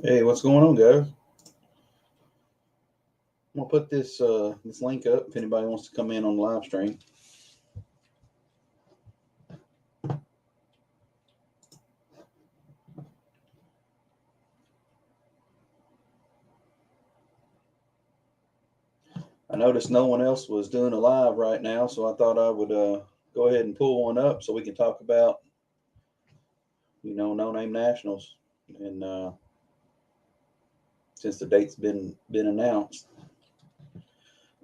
Hey, what's going on, guys? I'm gonna put this link up if anybody wants to come in on the live stream. I noticed no one else was doing a live right now, so I thought I would go ahead and pull one up so we can talk about no name nationals, and since the date's been announced.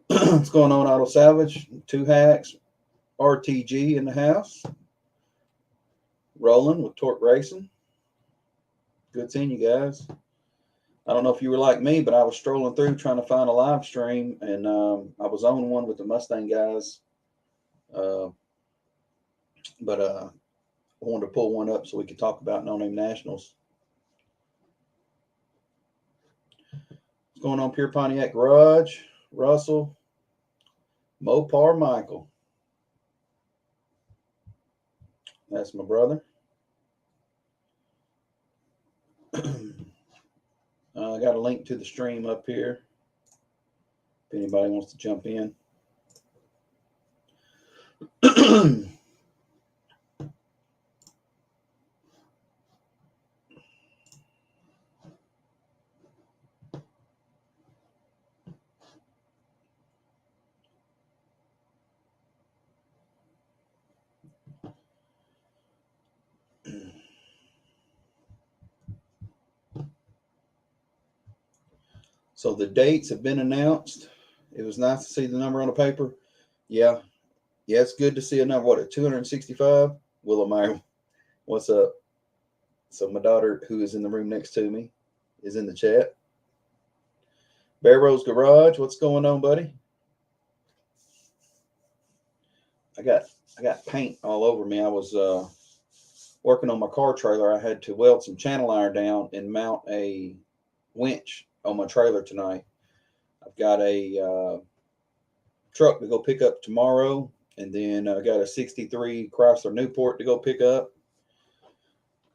What's going on, Auto Salvage? Two Hacks, RTG in the house. Rolling with Torque Racing. Good seeing you guys. I don't know if you were like me, but I was strolling through trying to find a live stream, and I was on one with the Mustang guys, uh, but I wanted to pull one up so we could talk about No Name Nationals. What's going on, Pure Pontiac Garage? Russell, Mopar Michael. That's my brother. I got a link to the stream up here if anybody wants to jump in. So the dates have been announced. It was nice to see the number on the paper. Yeah, it's good to see a number. What, at 265? Willow Meyer, what's up? So my daughter, who is in the room next to me, is in the chat. Bear Rose Garage, what's going on, buddy? I got paint all over me. I was working on my car trailer. I had to weld some channel iron down and mount a winch on my trailer tonight. I've got a truck to go pick up tomorrow, and then I got a 63 Chrysler Newport to go pick up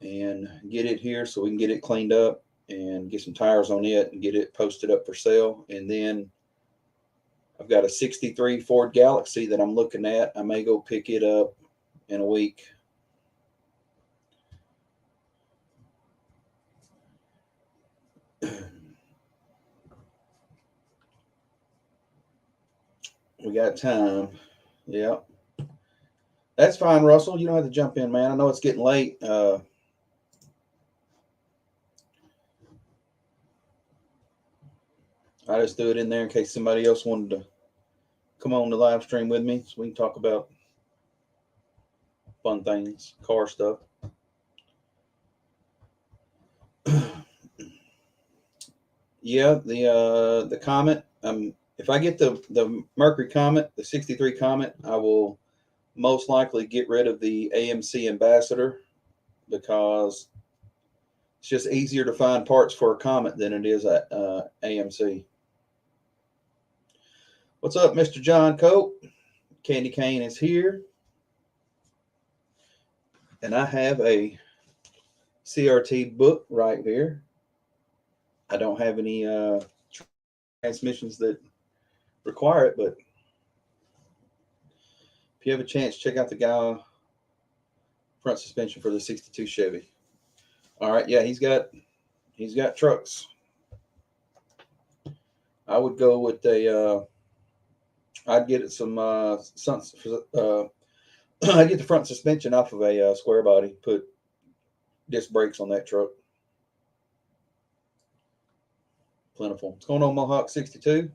and get it here so we can get it cleaned up and get some tires on it and get it posted up for sale. And then I've got a 63 Ford Galaxy that I'm looking at. I may go pick it up in a week. We got time. Yeah. That's fine, Russell. You don't have to jump in, man. I know it's getting late. I just threw it in there in case somebody else wanted to come on the live stream with me so we can talk about fun things, car stuff. Yeah, the Comet. If I get the Mercury Comet, the 63 Comet, I will most likely get rid of the AMC Ambassador because it's just easier to find parts for a Comet than it is at AMC. What's up, Mr. John Cope? Candy Cane is here. And I have a CRT book right here. I don't have any transmissions that require it, but if you have a chance, check out the guy front suspension for the 62 Chevy. All right, yeah, he's got trucks. I would go with I'd get it some I'd get the front suspension off of a square body, put disc brakes on that truck. Plentiful. What's going on, Mohawk 62?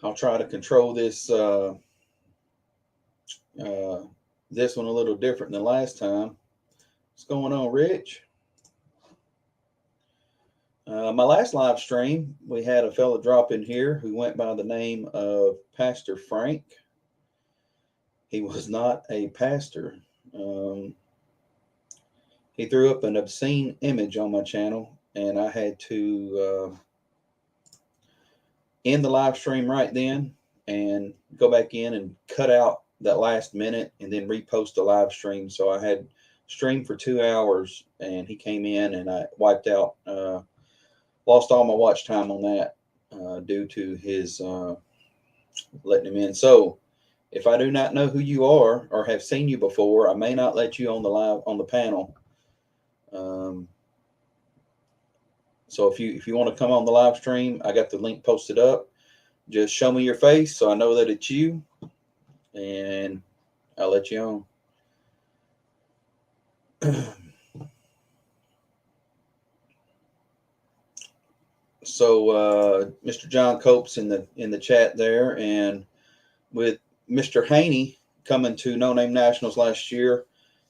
I'll try to control this this one a little different than last time. What's going on, Rich? My last live stream, we had a fella drop in here who went by the name of Pastor Frank. He was not a pastor. He threw up an obscene image on my channel, and I had to end the live stream right then and go back in and cut out that last minute and then repost the live stream. So I had streamed for 2 hours and he came in and I wiped out, lost all my watch time on that due to his letting him in. So if I do not know who you are or have seen you before, I may not let you on the panel. So if you want to come on the live stream, I got the link posted up. Just show me your face so I know that it's you, and I'll let you on. So Mr. John Cope's in the chat there, and with Mr. Haney coming to No Name Nationals last year,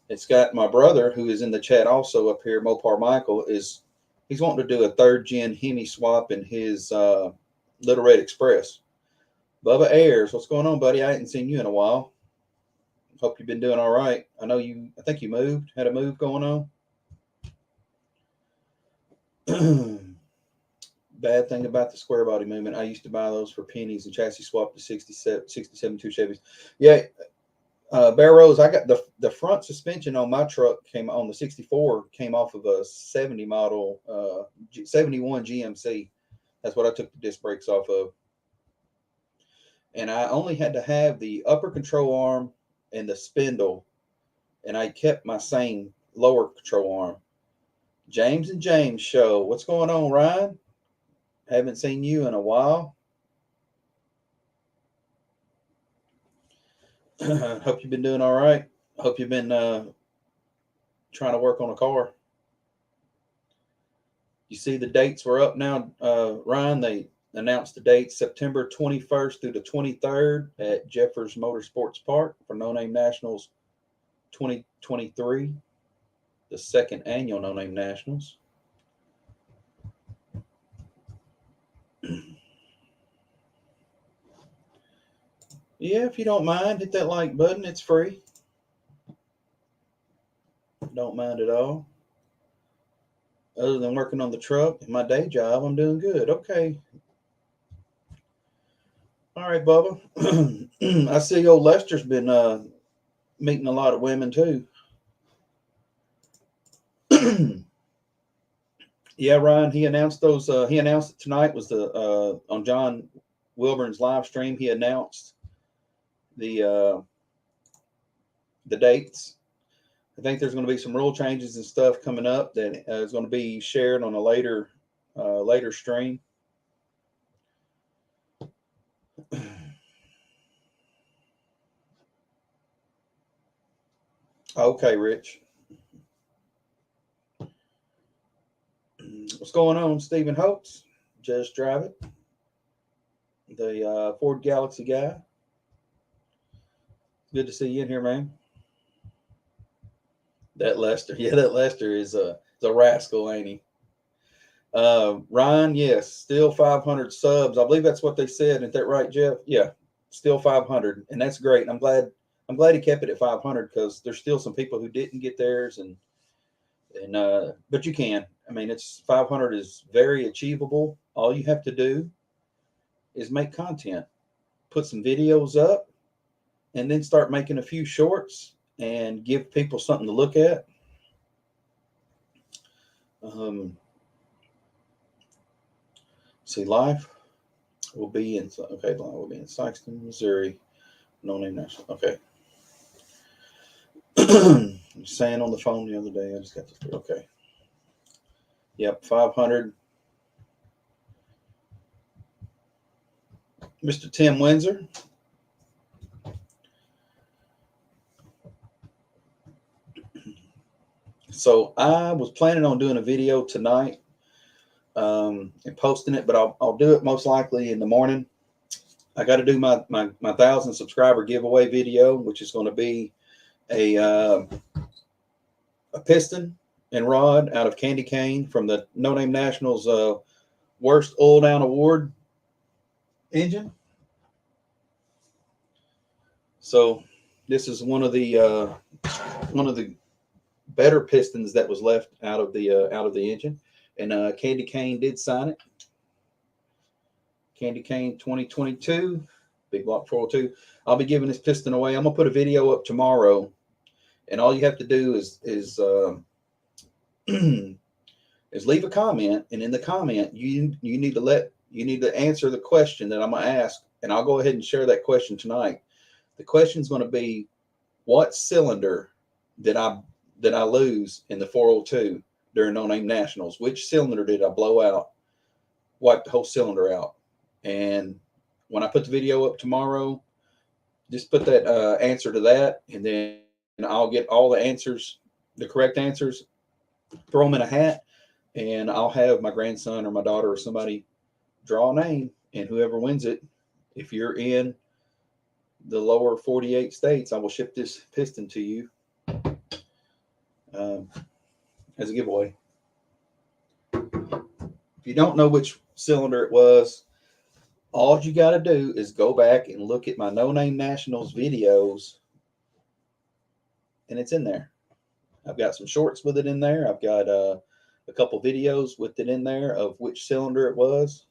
it's got my brother who is in the chat also up here. Mopar Michael he's wanting to do a third gen Hemi swap in his Little Red Express. Bubba Ayers, what's going on, buddy? I hadn't seen you in a while. Hope you've been doing all right. I think you had a move going on. Bad thing about the square body movement, I used to buy those for pennies and chassis swap to 67 two Chevys. Yeah, Bear Rose, I got the front suspension on my truck came on the 64 came off of a 70 model 71 GMC. That's what I took the disc brakes off of. And I only had to have the upper control arm and the spindle, and I kept my same lower control arm. James and James show. What's going on, Ryan? Haven't seen you in a while. Hope you've been doing all right. Hope you've been trying to work on a car. You see the dates were up now, Ryan. They announced the dates September 21st through the 23rd at Jeffers Motorsports Park for No Name Nationals 2023, the second annual No Name Nationals. Yeah, if you don't mind, hit that like button. It's free. Don't mind at all. Other than working on the truck and my day job, I'm doing good. Okay. All right, Bubba. I see old Lester's been meeting a lot of women too. Yeah, Ryan. He announced those. He announced it tonight was the on John Wilburn's live stream. He announced the dates. I think there's going to be some rule changes and stuff coming up that is going to be shared on a later stream. Okay, Rich. What's going on, Stephen Hopes? Just drive it. The Ford Galaxy guy. Good to see you in here, man. That Lester, yeah, that Lester is a rascal, ain't he? Ryan, yes, still 500 subs. I believe that's what they said. Isn't that right, Jeff? Yeah, still 500, and that's great. I'm glad he kept it at 500 because there's still some people who didn't get theirs, and but you can. I mean, it's 500 is very achievable. All you have to do is make content, put some videos up, and then start making a few shorts and give people something to look at. See, live will be in we'll be in Sikeston, Missouri. No Name National. Okay. I was saying on the phone the other day. I just got this. Okay. Yep, 500. Mr. Tim Windsor. So I was planning on doing a video tonight and posting it, but I'll do it most likely in the morning. I got to do my 1,000 subscriber giveaway video, which is going to be a piston and rod out of Candy Cane from the No Name Nationals Worst Oil Down Award engine. So this is one of the better pistons that was left out of the engine, and Candy Cane did sign it. Candy Cane 2022, Big Block 402. I'll be giving this piston away. I'm gonna put a video up tomorrow, and all you have to do is is leave a comment, and in the comment you need to answer the question that I'm gonna ask, and I'll go ahead and share that question tonight. The question is going to be, what cylinder did I lose in the 402 during No Name Nationals? Which cylinder did I blow out? Wipe the whole cylinder out. And when I put the video up tomorrow, just put that answer to that, and then I'll get all the answers, the correct answers, throw them in a hat, and I'll have my grandson or my daughter or somebody draw a name, and whoever wins it, if you're in the lower 48 states, I will ship this piston to you as a giveaway. If you don't know which cylinder it was, all you got to do is go back and look at my No Name Nationals videos, and it's in there. I've got some shorts with it in there. I've got a couple videos with it in there of which cylinder it was.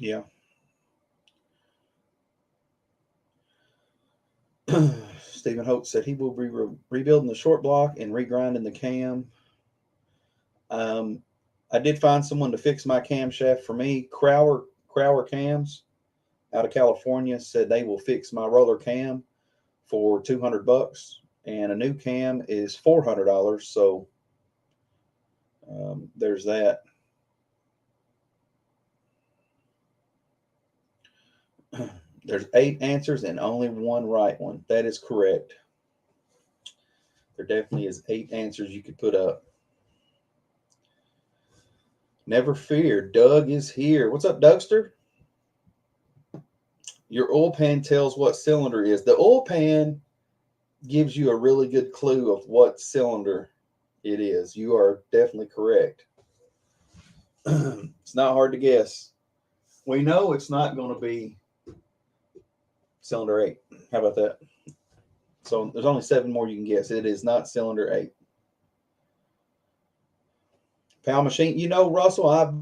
Yeah. Stephen Hope said he will be rebuilding the short block and regrinding the cam. I did find someone to fix my camshaft for me. Crower Cams out of California said they will fix my roller cam for $200, and a new cam is $400. So there's that. There's 8 answers and only one right one. That is correct. There definitely is 8 answers you could put up. Never fear, Doug is here. What's up, Dougster? Your oil pan tells what cylinder it is. The oil pan gives you a really good clue of what cylinder it is. You are definitely correct. It's not hard to guess. We know it's not going to be cylinder 8. How about that? So there's only 7 more you can guess. It is not cylinder 8. Power Machine. You know, Russell, I've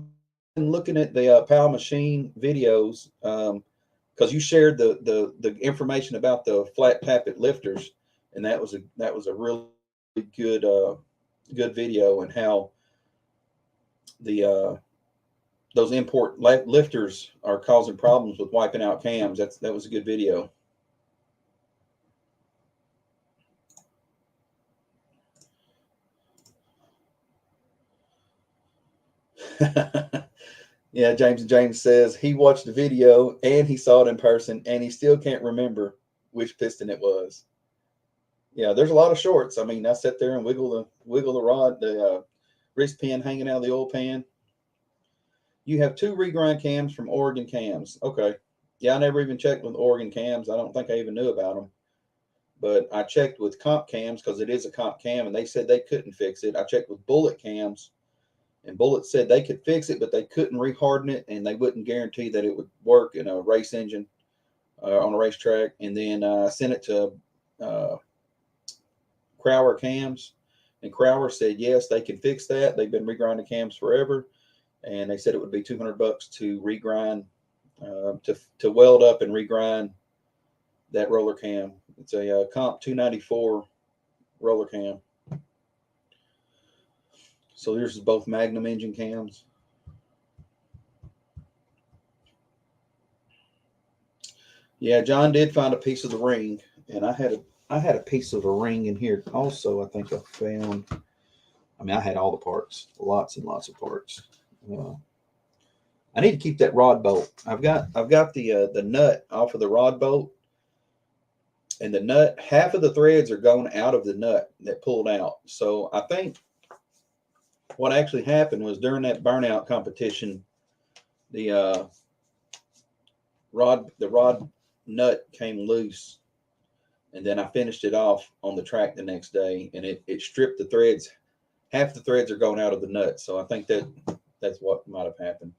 been looking at the Power Machine videos because you shared the information about the flat tappet lifters, and that was a really good good video, and how the those import lifters are causing problems with wiping out cams. That was a good video. Yeah, James says he watched the video and he saw it in person, and he still can't remember which piston it was. Yeah, there's a lot of shorts. I mean, I sat there and wiggle the rod, the wrist pin hanging out of the oil pan. You have 2 regrind cams from Oregon Cams. Okay. Yeah, I never even checked with Oregon Cams. I don't think I even knew about them. But I checked with Comp Cams because it is a Comp Cam, and they said they couldn't fix it. I checked with Bullet Cams, and Bullet said they could fix it, but they couldn't reharden it, and they wouldn't guarantee that it would work in a race engine on a racetrack. And then I sent it to Crower Cams, and Crower said yes, they can fix that. They've been regrinding cams forever, and they said it would be $200 to regrind, to weld up and regrind that roller cam. It's a Comp 294 roller cam. So yours is both Magnum engine cams. Yeah, John did find a piece of the ring, and I had a piece of a ring in here also. I think I found. I mean, I had all the parts, lots and lots of parts. I need to keep that rod bolt. I've got the nut off of the rod bolt, and the nut, half of the threads are going out of the nut that pulled out. So I think what actually happened was during that burnout competition, the rod nut came loose, and then I finished it off on the track the next day, and it stripped the threads. Half the threads are going out of the nut, so I think that's what might have happened,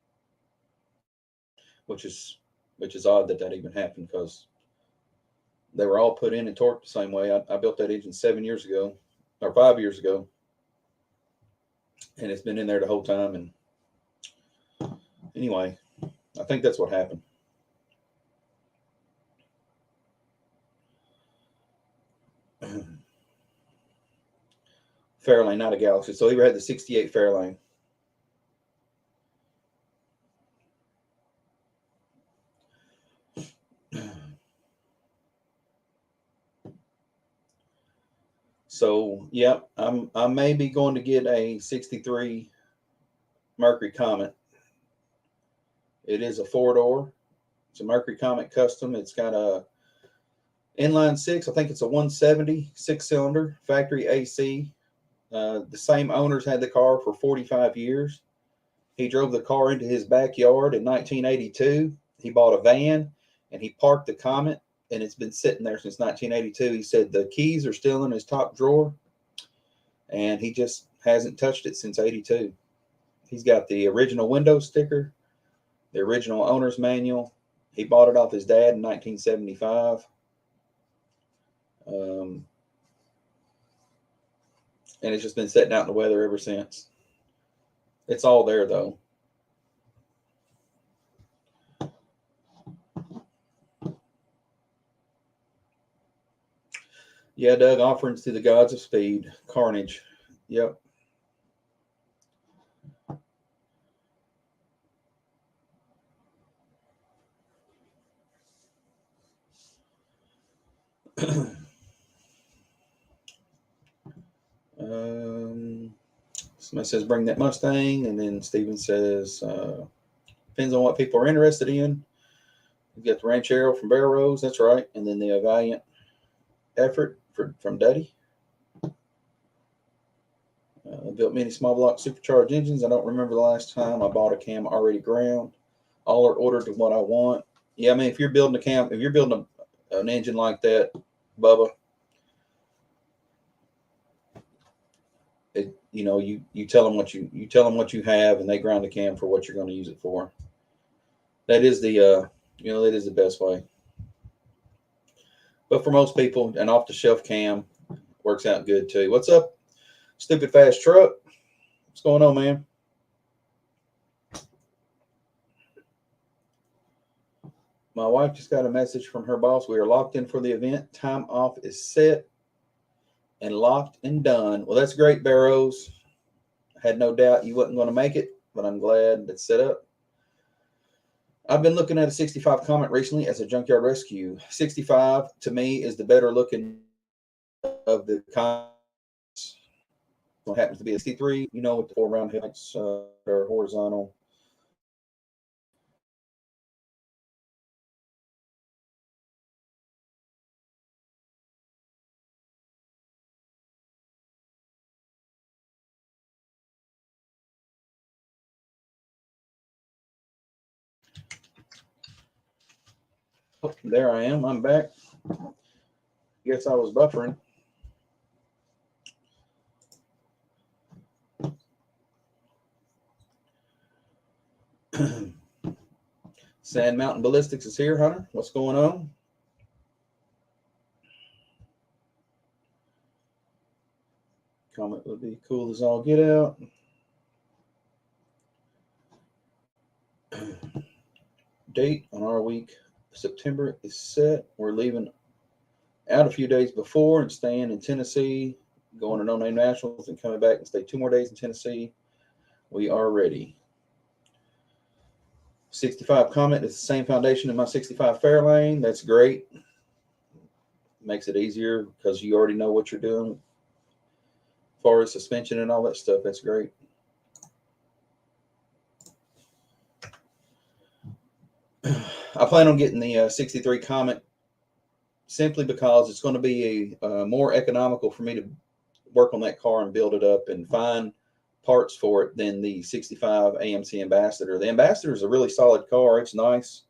which is odd that even happened, because They were all put in and torqued the same way. I built that engine 7 years ago, or 5 years ago, and it's been in there the whole time. And anyway, I think that's what happened. Fairlane, not a Galaxy. So he had the 68 Fairlane. So yeah, I may be going to get a 63 Mercury Comet. It is a 4-door. It's a Mercury Comet custom. It's got a inline six. I think it's a 170 6-cylinder factory AC. The same owners had the car for 45 years. He drove the car into his backyard in 1982. He bought a van and he parked the Comet, and it's been sitting there since 1982. He said the keys are still in his top drawer, and he just hasn't touched it since 82. He's got the original window sticker, the original owner's manual. He bought it off his dad in 1975. And it's just been sitting out in the weather ever since. It's all there, though. Yeah, Doug, offerings to the gods of speed. Carnage. Yep. Somebody says bring that Mustang, and then Steven says depends on what people are interested in. You get the Ranchero from Barrows, that's right, and then the Valiant Effort from Duddy. Built many small block supercharged engines. I don't remember the last time I bought a cam already ground. All are ordered to what I want. Yeah, I mean, if you're building a cam, if you're building an engine like that, Bubba, you tell them what you have, and they ground the cam for what you're going to use it for. That is the that is the best way. But for most people, an off the shelf cam works out good too. What's up, Stupid Fast Truck? What's going on, man? My wife just got a message from her boss. We are locked in for the event. Time off is set and locked and done. Well, that's great, Barrows. I had no doubt you wasn't going to make it, but I'm glad it's set up. I've been looking at a 65 Comet recently as a junkyard rescue. 65 to me is the better looking of the Comets. What happens to be a 63, with the 4 round headlights are horizontal. Oh, there I am. I'm back. Guess I was buffering. Sand Mountain Ballistics is here, Hunter. What's going on? Comet would be cool as all get out. Date on our week, September is set. We're leaving out a few days before and staying in Tennessee, going to No Name Nationals and coming back and stay 2 more days in Tennessee. We are ready. 65 Comet is the same foundation in my 65 Fairlane. That's great. Makes it easier because you already know what you're doing as far as suspension and all that stuff. That's great. I plan on getting the 63 Comet simply because it's going to be a more economical for me to work on that car and build it up and find parts for it than the 65 AMC Ambassador. The Ambassador is a really solid car. It's nice.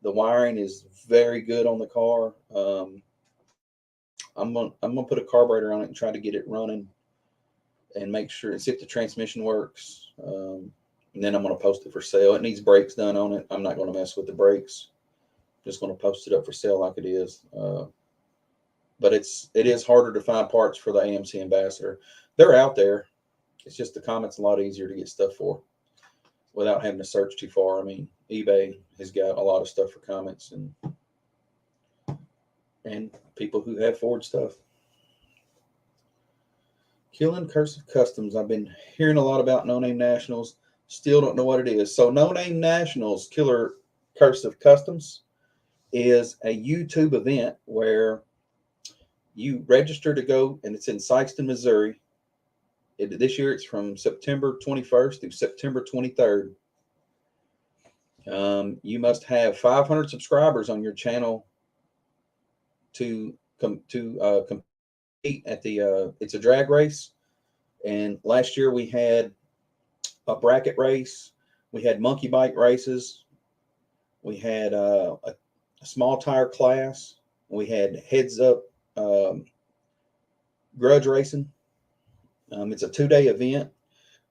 The wiring is very good on the car. I'm gonna put a carburetor on it and try to get it running and make sure and see if the transmission works. And then I'm going to post it for sale. It needs brakes done on it. I'm not going to mess with the brakes. Just going to post it up for sale like it is. but it is harder to find parts for the AMC Ambassador. They're out there. It's just the Comet's a lot easier to get stuff for without having to search too far. I mean, eBay has got a lot of stuff for Comets and people who have Ford stuff. Killing Cursive Customs. I've been hearing a lot about No Name Nationals. Still don't know what it is. So No Name Nationals Killer Cursive Customs is a YouTube event where you register to go, and it's in Sikeston, Missouri. This year it's from September 21st through September 23rd. You must have 500 subscribers on your channel to compete at the. It's a drag race, and last year we had a bracket race, we had monkey bike races, we had a small tire class, we had heads up grudge racing. It's a 2-day event.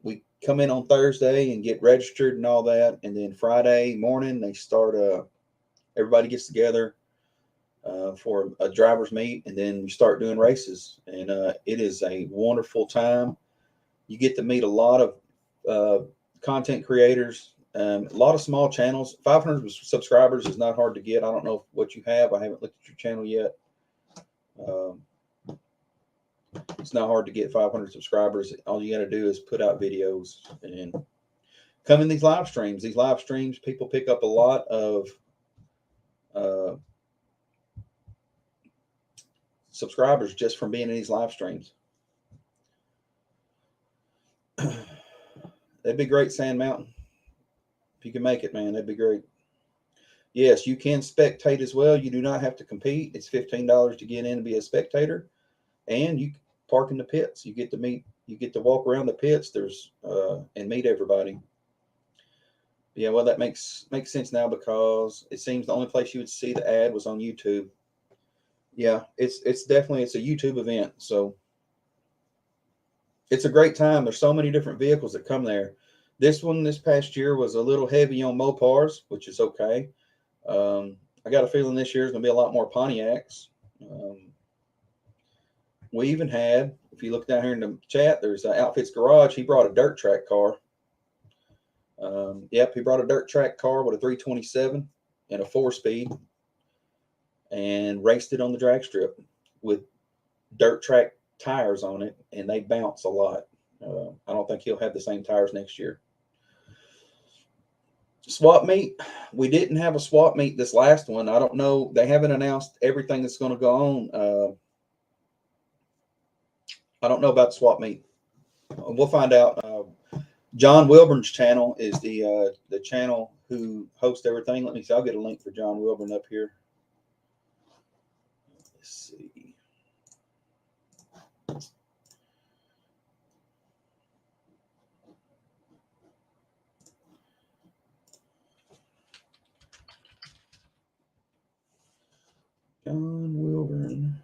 We come in on Thursday and get registered and all that, and then Friday morning they start. Everybody gets together for a driver's meet, and then you start doing races. And it is a wonderful time. You get to meet a lot of content creators, a lot of small channels. 500 subscribers is not hard to get. I don't know what you have. I haven't looked at your channel yet. It's not hard to get 500 subscribers. All you got to do is put out videos and come in these live streams. These live streams, people pick up a lot of subscribers just from being in these live streams. That'd be great, Sand Mountain. If you can make it, man, that'd be great. Yes, you can spectate as well. You do not have to compete. It's $15 to get in and be a spectator, and you park in the pits. You get to walk around the pits. And meet everybody. Yeah, well, that makes sense now, because it seems the only place you would see the ad was on YouTube. Yeah, it's definitely a YouTube event, so it's a great time. There's so many different vehicles that come there. This past year was a little heavy on Mopars, which is okay. I got a feeling this year is going to be a lot more Pontiacs. We even had, if you look down here in the chat, there's Outfits Garage. He brought a dirt track car. Yep, he brought a dirt track car with a 327 and a 4-speed, and raced it on the drag strip with dirt track tires on it, and they bounce a lot. I don't think he'll have the same tires next year. Swap meet. We didn't have a swap meet this last one. I don't know. They haven't announced everything that's going to go on. I don't know about the swap meet. We'll find out. John Wilburn's channel is the channel who hosts everything. Let me see. I'll get a link for John Wilburn up here. Let's see. John Wilburn.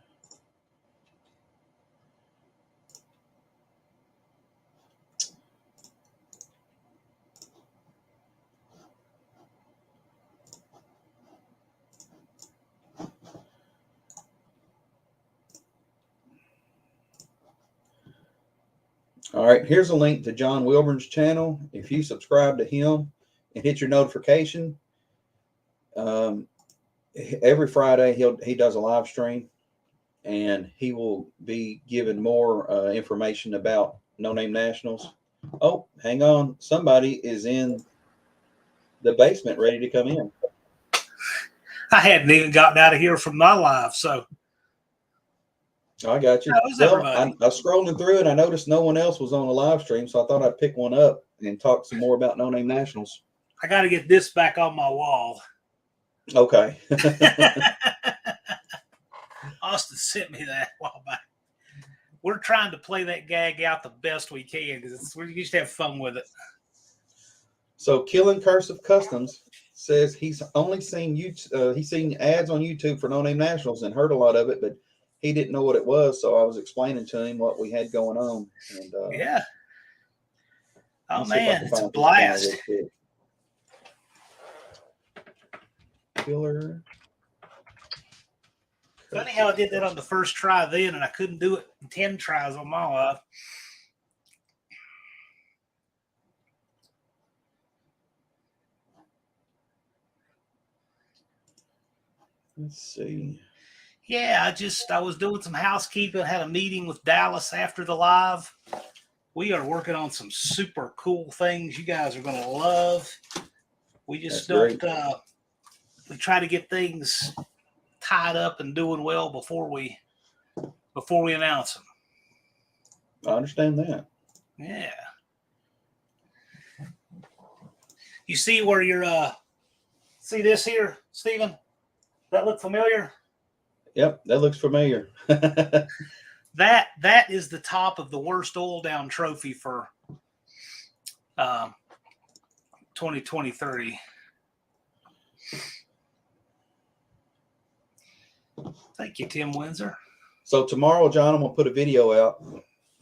All right, here's a link to John Wilburn's channel. If you subscribe to him and hit your notification, every Friday he does a live stream, and he will be giving more information about No Name Nationals. Oh, hang on. Somebody is in the basement ready to come in. I hadn't even gotten out of here from my live, so. I got you. Well, I was scrolling through and I noticed no one else was on the live stream, so I thought I'd pick one up and talk some more about No Name Nationals. I got to get this back on my wall. Okay. Austin sent me that a while back. We're trying to play that gag out the best we can, because we used to have fun with it. So, Killing Cursive Customs says he's only seen he's seen ads on YouTube for No Name Nationals and heard a lot of it, but he didn't know what it was, so I was explaining to him what we had going on. And yeah. Oh man, it's a blast. Killer Funny how I did that on the first try then, and I couldn't do it in 10 tries on my life. Let's see. Yeah, I was doing some housekeeping, had a meeting with Dallas after the live. We are working on some super cool things you guys are going to love. We just That's we try to get things tied up and doing well before we announce them. I understand that. Yeah. You see where you're see this here, Stephen? That look familiar? Yep, that looks familiar. That is the top of the worst oil down trophy for 2023. Thank you, Tim Windsor. So tomorrow, John, I'm gonna put a video out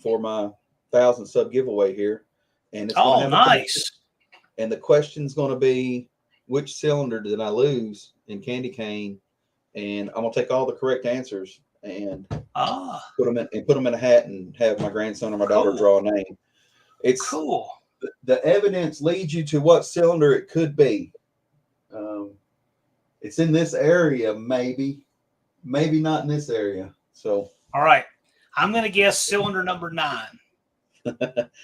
for my 1,000 sub giveaway here, and it's gonna have nice. And the question's gonna be, which cylinder did I lose in Candy Cane? And I'm gonna take all the correct answers and put them in a hat and have my grandson or my daughter draw a name. It's cool. The evidence leads you to what cylinder it could be. It's in this area, maybe not in this area. So, all right, I'm going to guess cylinder number 9.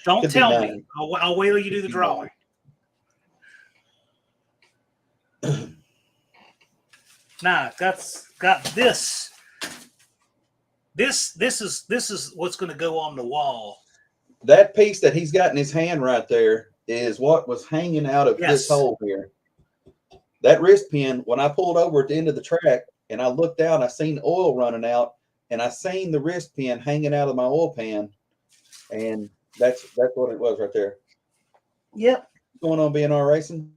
Don't tell me. I'll wait till you do the drawing. Nah, that's got this. This is what's going to go on the wall. That piece that he's got in his hand right there is what was hanging out of this hole here. That wrist pin, when I pulled over at the end of the track and I looked out, I seen oil running out, and I seen the wrist pin hanging out of my oil pan, and that's what it was right there. Yep. What's going on, BNR Racing?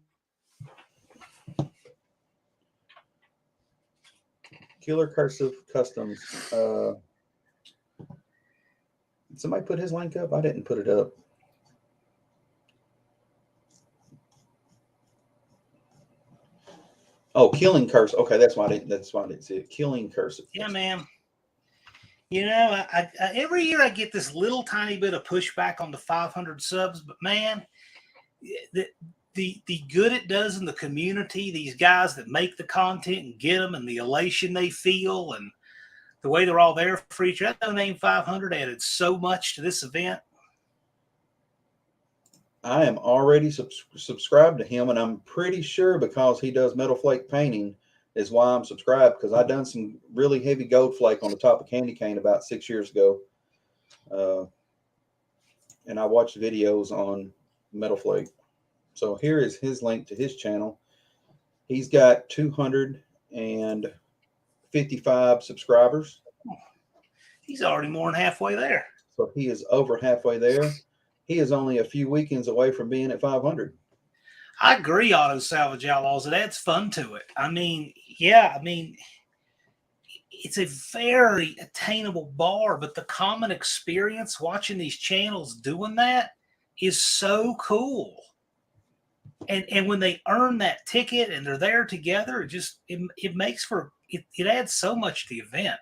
Killer Cursive Customs. Did somebody put his link up? I didn't put it up. Oh, Killing Curse. Okay, that's why I didn't see it. Killing Cursive. Yeah, man. You know, I every year I get this little tiny bit of pushback on the 500 subs, but man, the good it does in the community, these guys that make the content and get them, and the elation they feel, and the way they're all there for each other. No Name 500 added so much to this event. I am already subscribed to him, and I'm pretty sure because he does metal flake painting is why I'm subscribed, because I done some really heavy gold flake on the top of Candy Cane about 6 years ago. And I watched videos on metal flake. So here is his link to his channel. He's got 255 subscribers. He's already more than halfway there. So he is over halfway there. He is only a few weekends away from being at 500. I agree, Auto Salvage Outlaws. It adds fun to it. I mean, yeah, it's a very attainable bar, but the common experience watching these channels doing that is so cool. And when they earn that ticket and they're there together, it makes for it adds so much to the event.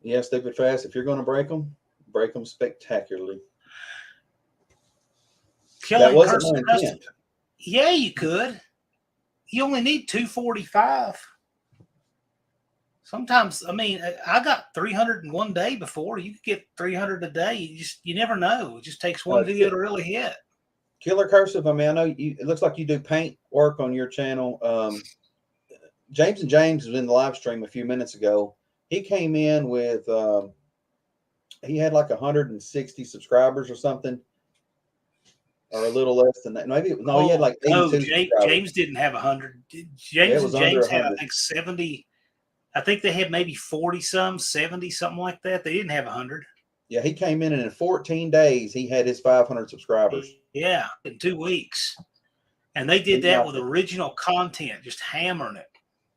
Yeah, Stupid Fast. If you're going to break them spectacularly. That wasn't my intent. Yeah, you could. You only need 245. Sometimes, I got 300 in one day before. You could get 300 a day. You never know. It just takes one video to really hit. Killer Cursive. I know it looks like you do paint work on your channel. James and James was in the live stream a few minutes ago. He came in with he had like 160 subscribers or something, or a little less than that. He had like 82. James didn't have 100. James had, I think, 70. I think they had maybe 40-some, 70, something like that. They didn't have 100. Yeah, he came in, and in 14 days, he had his 500 subscribers. Yeah, in 2 weeks. And they did that with original content, just hammering it.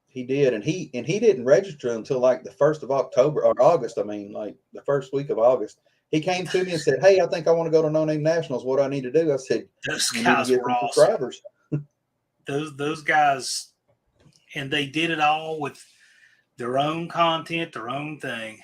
He did, and he didn't register until like the 1st of October or August. Like the first week of August. He came to me and said, "Hey, I think I want to go to No Name Nationals. What do I need to do?" I said, "Those guys were awesome. Those guys." and they did it all with their own content, their own thing.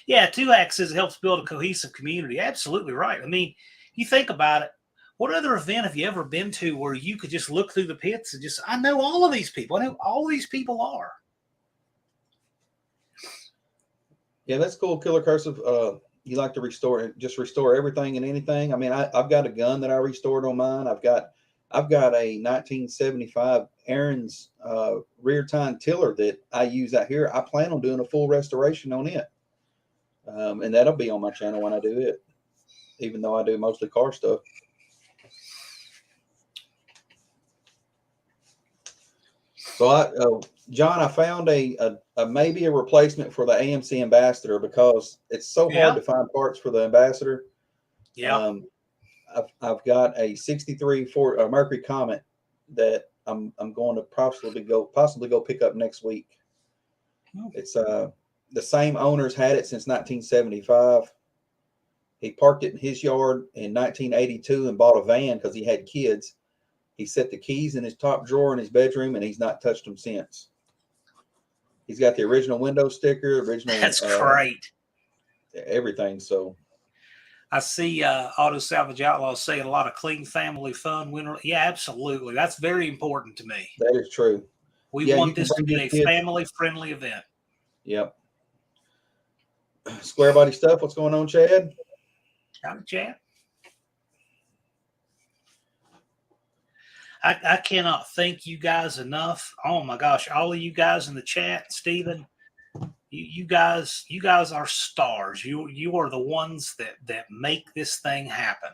Yeah, Two Axes helps build a cohesive community. Absolutely right. I mean, you think about it. What other event have you ever been to where you could just look through the pits and just, I know all of these people. I know all these people are. Yeah, that's cool. Killer Cursive. You like to restore everything and anything. I mean, I've got a gun that I restored on mine. I've got a 1975 Aaron's rear tine tiller that I use out here. I plan on doing a full restoration on it. And that'll be on my channel when I do it, even though I do mostly car stuff. So John, I found a maybe a replacement for the AMC Ambassador because it's so hard to find parts for the Ambassador. Yeah. I've got a 63 Ford Mercury Comet that I'm going to possibly go pick up next week. Oh. It's the same owner's had it since 1975. He parked it in his yard in 1982 and bought a van because he had kids. He set the keys in his top drawer in his bedroom, and he's not touched them since. He's got the original window sticker, original. That's great. Everything. So I see Auto Salvage Outlaws saying a lot of clean family fun. Yeah, absolutely. That's very important to me. That is true. We want this to be a family-friendly event. Yep. Square Body Stuff. What's going on, Chad? Howdy, Chad. I cannot thank you guys enough. Oh my gosh, all of you guys in the chat, Stephen, you guys are stars. You are the ones that make this thing happen.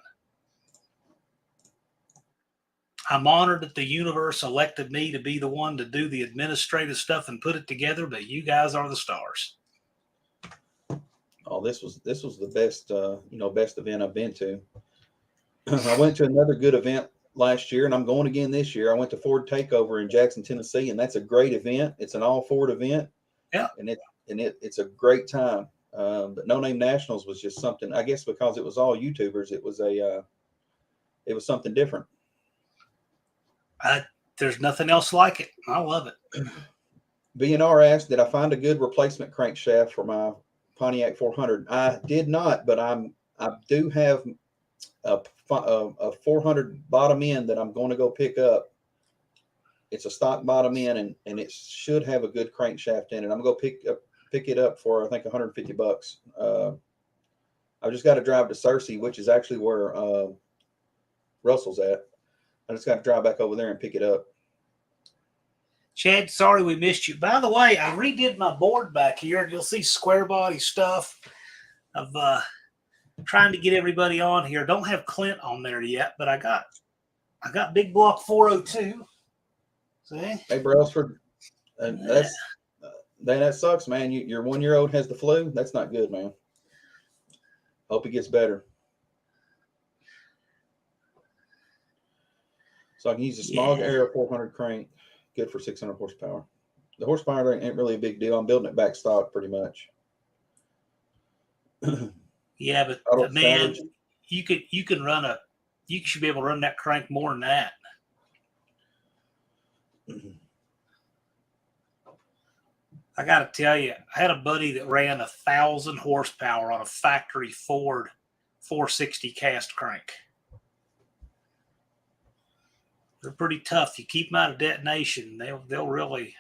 I'm honored that the universe elected me to be the one to do the administrative stuff and put it together, but you guys are the stars. Oh, this was the best best event I've been to. I went to another good event last year, and I'm going again this year. I went to Ford Takeover in Jackson, Tennessee, and that's a great event. It's an all Ford event. Yeah. And it's a great time. But No Name Nationals was just something, I guess, because it was all YouTubers. It was something different. There's nothing else like it. I love it. BNR asked, did I find a good replacement crankshaft for my Pontiac 400? I did not, but I do have a 400 bottom end that I'm going to go pick up. It's a stock bottom end, and it should have a good crankshaft in it. I'm going to pick it up for, I think, $150. I've just got to drive to Searcy, which is actually where Russell's at. I just got to drive back over there and pick it up. Chad, sorry we missed you. By the way, I redid my board back here. You'll see Square Body stuff of trying to get everybody on here. Don't have Clint on there yet, but I got Big Block 402. See? Hey, Brailsford, that sucks, man. Your 1-year-old has the flu. That's not good, man. Hope he gets better. So I can use the Smog Air 400 crank. Good for 600 horsepower. The horsepower ain't really a big deal. I'm building it back stock pretty much. Yeah, but man, you should be able to run that crank more than that. I got to tell you, I had a buddy that ran 1,000 horsepower on a factory Ford 460 cast crank. They're pretty tough. You keep them out of detonation, they'll really,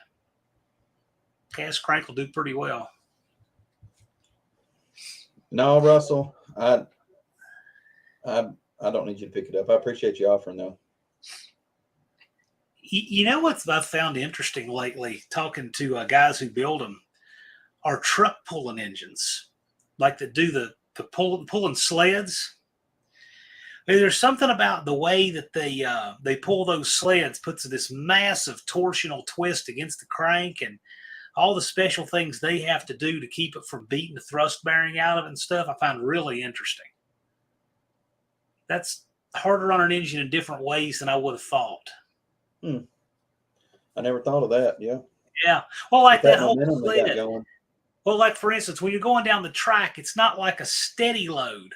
cast crank will do pretty well. No, Russell, I don't need you to pick it up. I appreciate you offering, though. You know what I've found interesting lately, talking to guys who build them, are truck pulling engines, like that do the pulling sleds. I mean, there's something about the way that they pull those sleds, puts this massive torsional twist against the crank, and all the special things they have to do to keep it from beating the thrust bearing out of it and stuff. I find really interesting. That's harder on an engine in different ways than I would have thought. I never thought of that. Yeah. Yeah. Well, like that whole sled. Well, like for instance, when you're going down the track, it's not like a steady load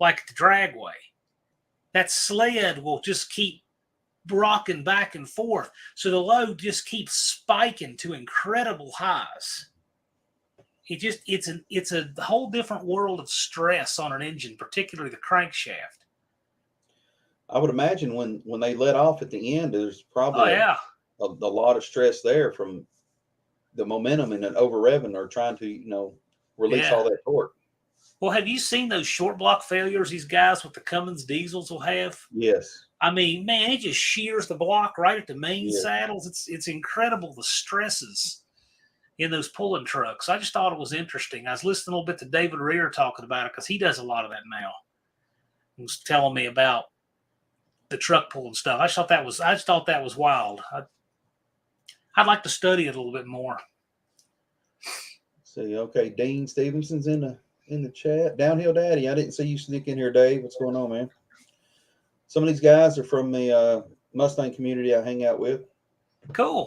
like the dragway. That sled will just keep rocking back and forth. So the load just keeps spiking to incredible highs. It's a whole different world of stress on an engine, particularly the crankshaft. I would imagine when they let off at the end, there's Oh probably yeah. a lot of stress there from the momentum and an over revving or trying to, release Yeah. all that torque. Well, have you seen those short block failures these guys with the Cummins diesels will have? Yes. I mean, man, it just shears the block right at the main Yeah. saddles. It's incredible the stresses in those pulling trucks. I just thought it was interesting. I was listening a little bit to David Rear talking about it because he does a lot of that now. He was telling me about the truck pulling stuff. I just thought that was wild. I'd like to study it a little bit more. See, okay, Dean Stevenson's in the chat. Downhill Daddy, I didn't see you sneak in here, Dave. What's going on, man? Some of these guys are from the Mustang community I hang out with. Cool.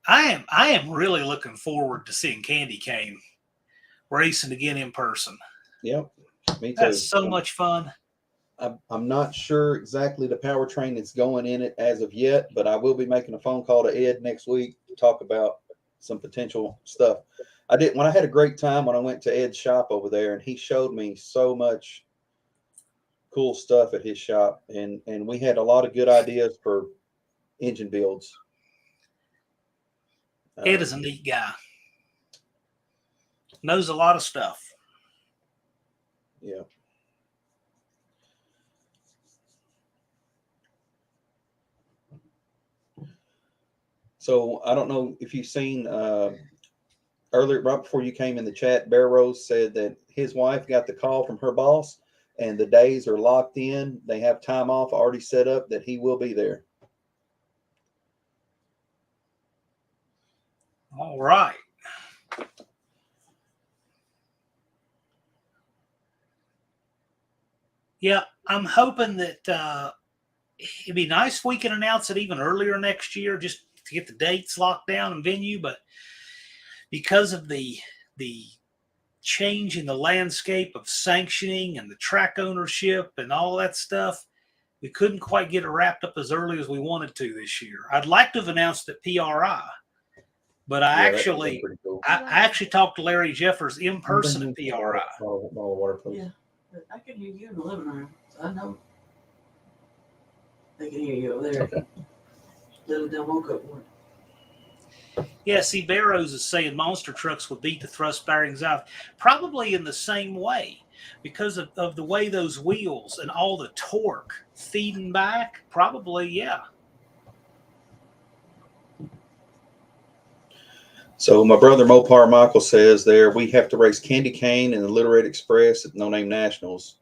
I am really looking forward to seeing Candy Cane racing again in person. Yep, me too. That's so much fun. I'm not sure exactly the powertrain that's going in it as of yet, but I will be making a phone call to Ed next week to talk about some potential stuff. I had a great time when I went to Ed's shop over there, and he showed me so much cool stuff at his shop, and we had a lot of good ideas for engine builds. Ed is a neat guy. Knows a lot of stuff. Yeah. So I don't know if you've seen earlier, right before you came in the chat, Bear Rose said that his wife got the call from her boss and the days are locked in. They have time off already set up that he will be there. All right. Yeah, I'm hoping that it'd be nice if we can announce it even earlier next year, just to get the dates locked down and venue. But because of the change in the landscape of sanctioning and the track ownership and all that stuff, we couldn't quite get it wrapped up as early as we wanted to this year. I'd like to have announced at PRI, but I actually talked to Larry Jeffers in person at PRI. Bottle of water, please. Yeah, but I can hear you in the living room, so I know they can hear you over there. Okay. Little them woke up one. Yeah, see, Barrows is saying monster trucks would beat the thrust bearings out, probably in the same way because of the way those wheels and all the torque feeding back. Probably, yeah. So my brother Mopar Michael says there we have to race Candy Cane and the Little Red Express at No Name Nationals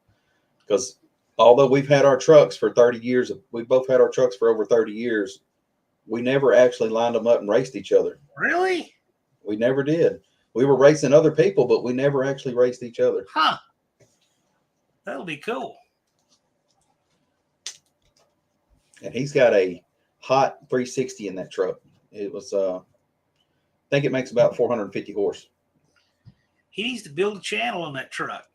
because although we've had our trucks for 30 years, we both had our trucks for over 30 years. We never actually lined them up and raced each other. Really? We never did. We were racing other people, but we never actually raced each other. Huh. That'll be cool. And he's got a hot 360 in that truck. It was, I think it makes about 450 horse. He needs to build a channel on that truck.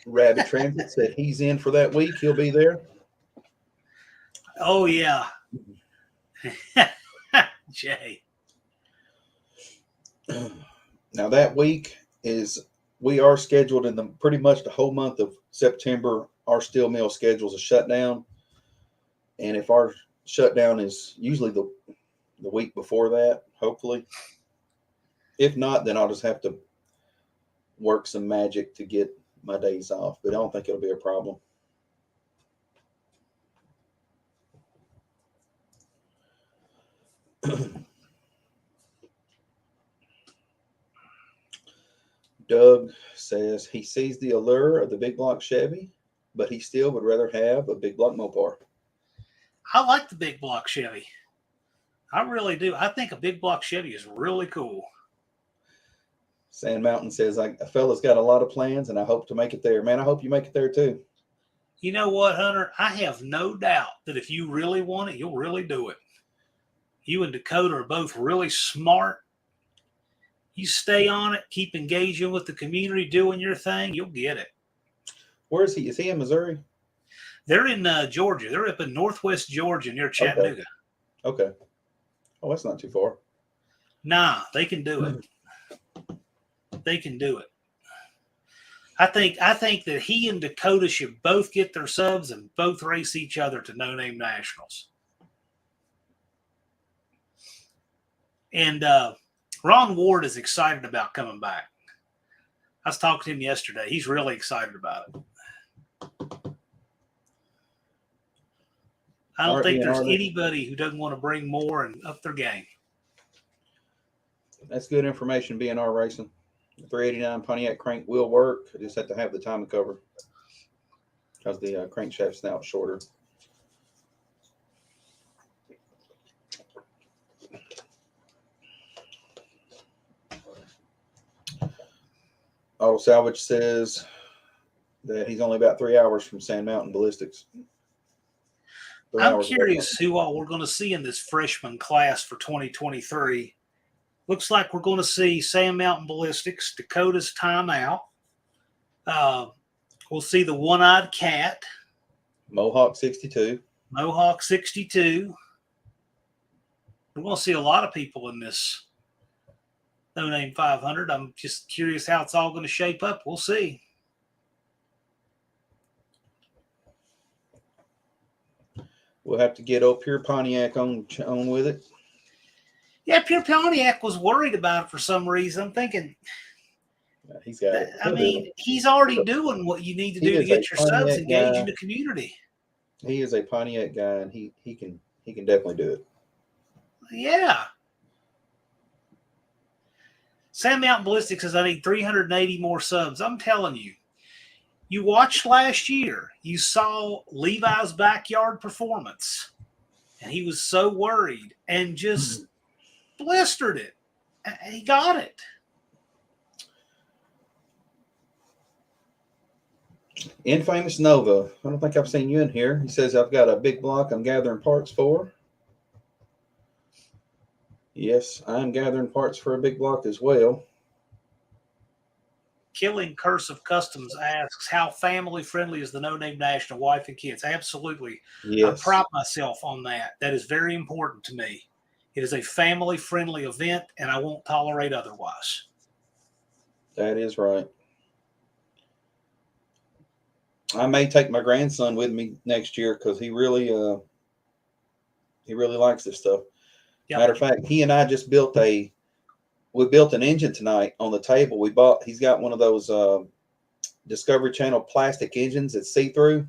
Rabbit Transit said he's in for that week. He'll be there. Oh, yeah. Jay. Now that week we are scheduled in pretty much the whole month of September. Our steel mill schedules a shutdown. And if our shutdown is usually the week before that, hopefully. If not, then I'll just have to work some magic to get my days off, but I don't think it'll be a problem. Doug says he sees the allure of the big block Chevy, but he still would rather have a big block Mopar. I like the big block Chevy. I really do. I think a big block Chevy is really cool. Sand Mountain says, a fella's got a lot of plans, and I hope to make it there. Man, I hope you make it there, too. You know what, Hunter? I have no doubt that if you really want it, you'll really do it. You and Dakota are both really smart. You stay on it, keep engaging with the community, doing your thing, you'll get it. Where is he? Is he in Missouri? They're in Georgia. They're up in northwest Georgia near Chattanooga. Okay. Oh, that's not too far. Nah, they can do it. They can do it. I think that he and Dakota should both get their subs and both race each other to No Name Nationals. And Ron Ward is excited about coming back. I was talking to him yesterday. He's really excited about it. I don't think there's anybody who doesn't want to bring more and up their game. That's good information, BNR Racing. The 389 Pontiac crank will work. I just have to have the timing cover because the crankshaft snout's shorter. Auto Salvage says that he's only about 3 hours from Sand Mountain Ballistics. I'm curious who all we're going to see in this freshman class for 2023. Looks like we're going to see Sand Mountain Ballistics, Dakota's Timeout. We'll see the One-Eyed Cat. Mohawk 62. Mohawk 62. We're going to see a lot of people in this No Name 500. I'm just curious how it's all going to shape up. We'll see. We'll have to get up here Pontiac on with it. Yeah, Pure Pontiac was worried about it for some reason. I'm thinking, he's got it. I mean, he's already doing what you need to do to get your subs engaged in the community. He is a Pontiac guy, and he can definitely do it. Yeah. Sand Mountain Ballistics says I need 380 more subs. I'm telling you. You watched last year. You saw Levi's backyard performance, and he was so worried and just blistered it. He got it. Infamous Nova. I don't think I've seen you in here. He says, I've got a big block I'm gathering parts for. Yes, I'm gathering parts for a big block as well. Killing Curse of Customs asks, how family friendly is the No Name National, wife and kids? Absolutely. Yes. I pride myself on that. That is very important to me. It is a family friendly event, and I won't tolerate otherwise. That is right. I may take my grandson with me next year because he really likes this stuff. Yep. Matter of fact, he and I just built an engine tonight on the table. He's got one of those Discovery Channel plastic engines that's see-through.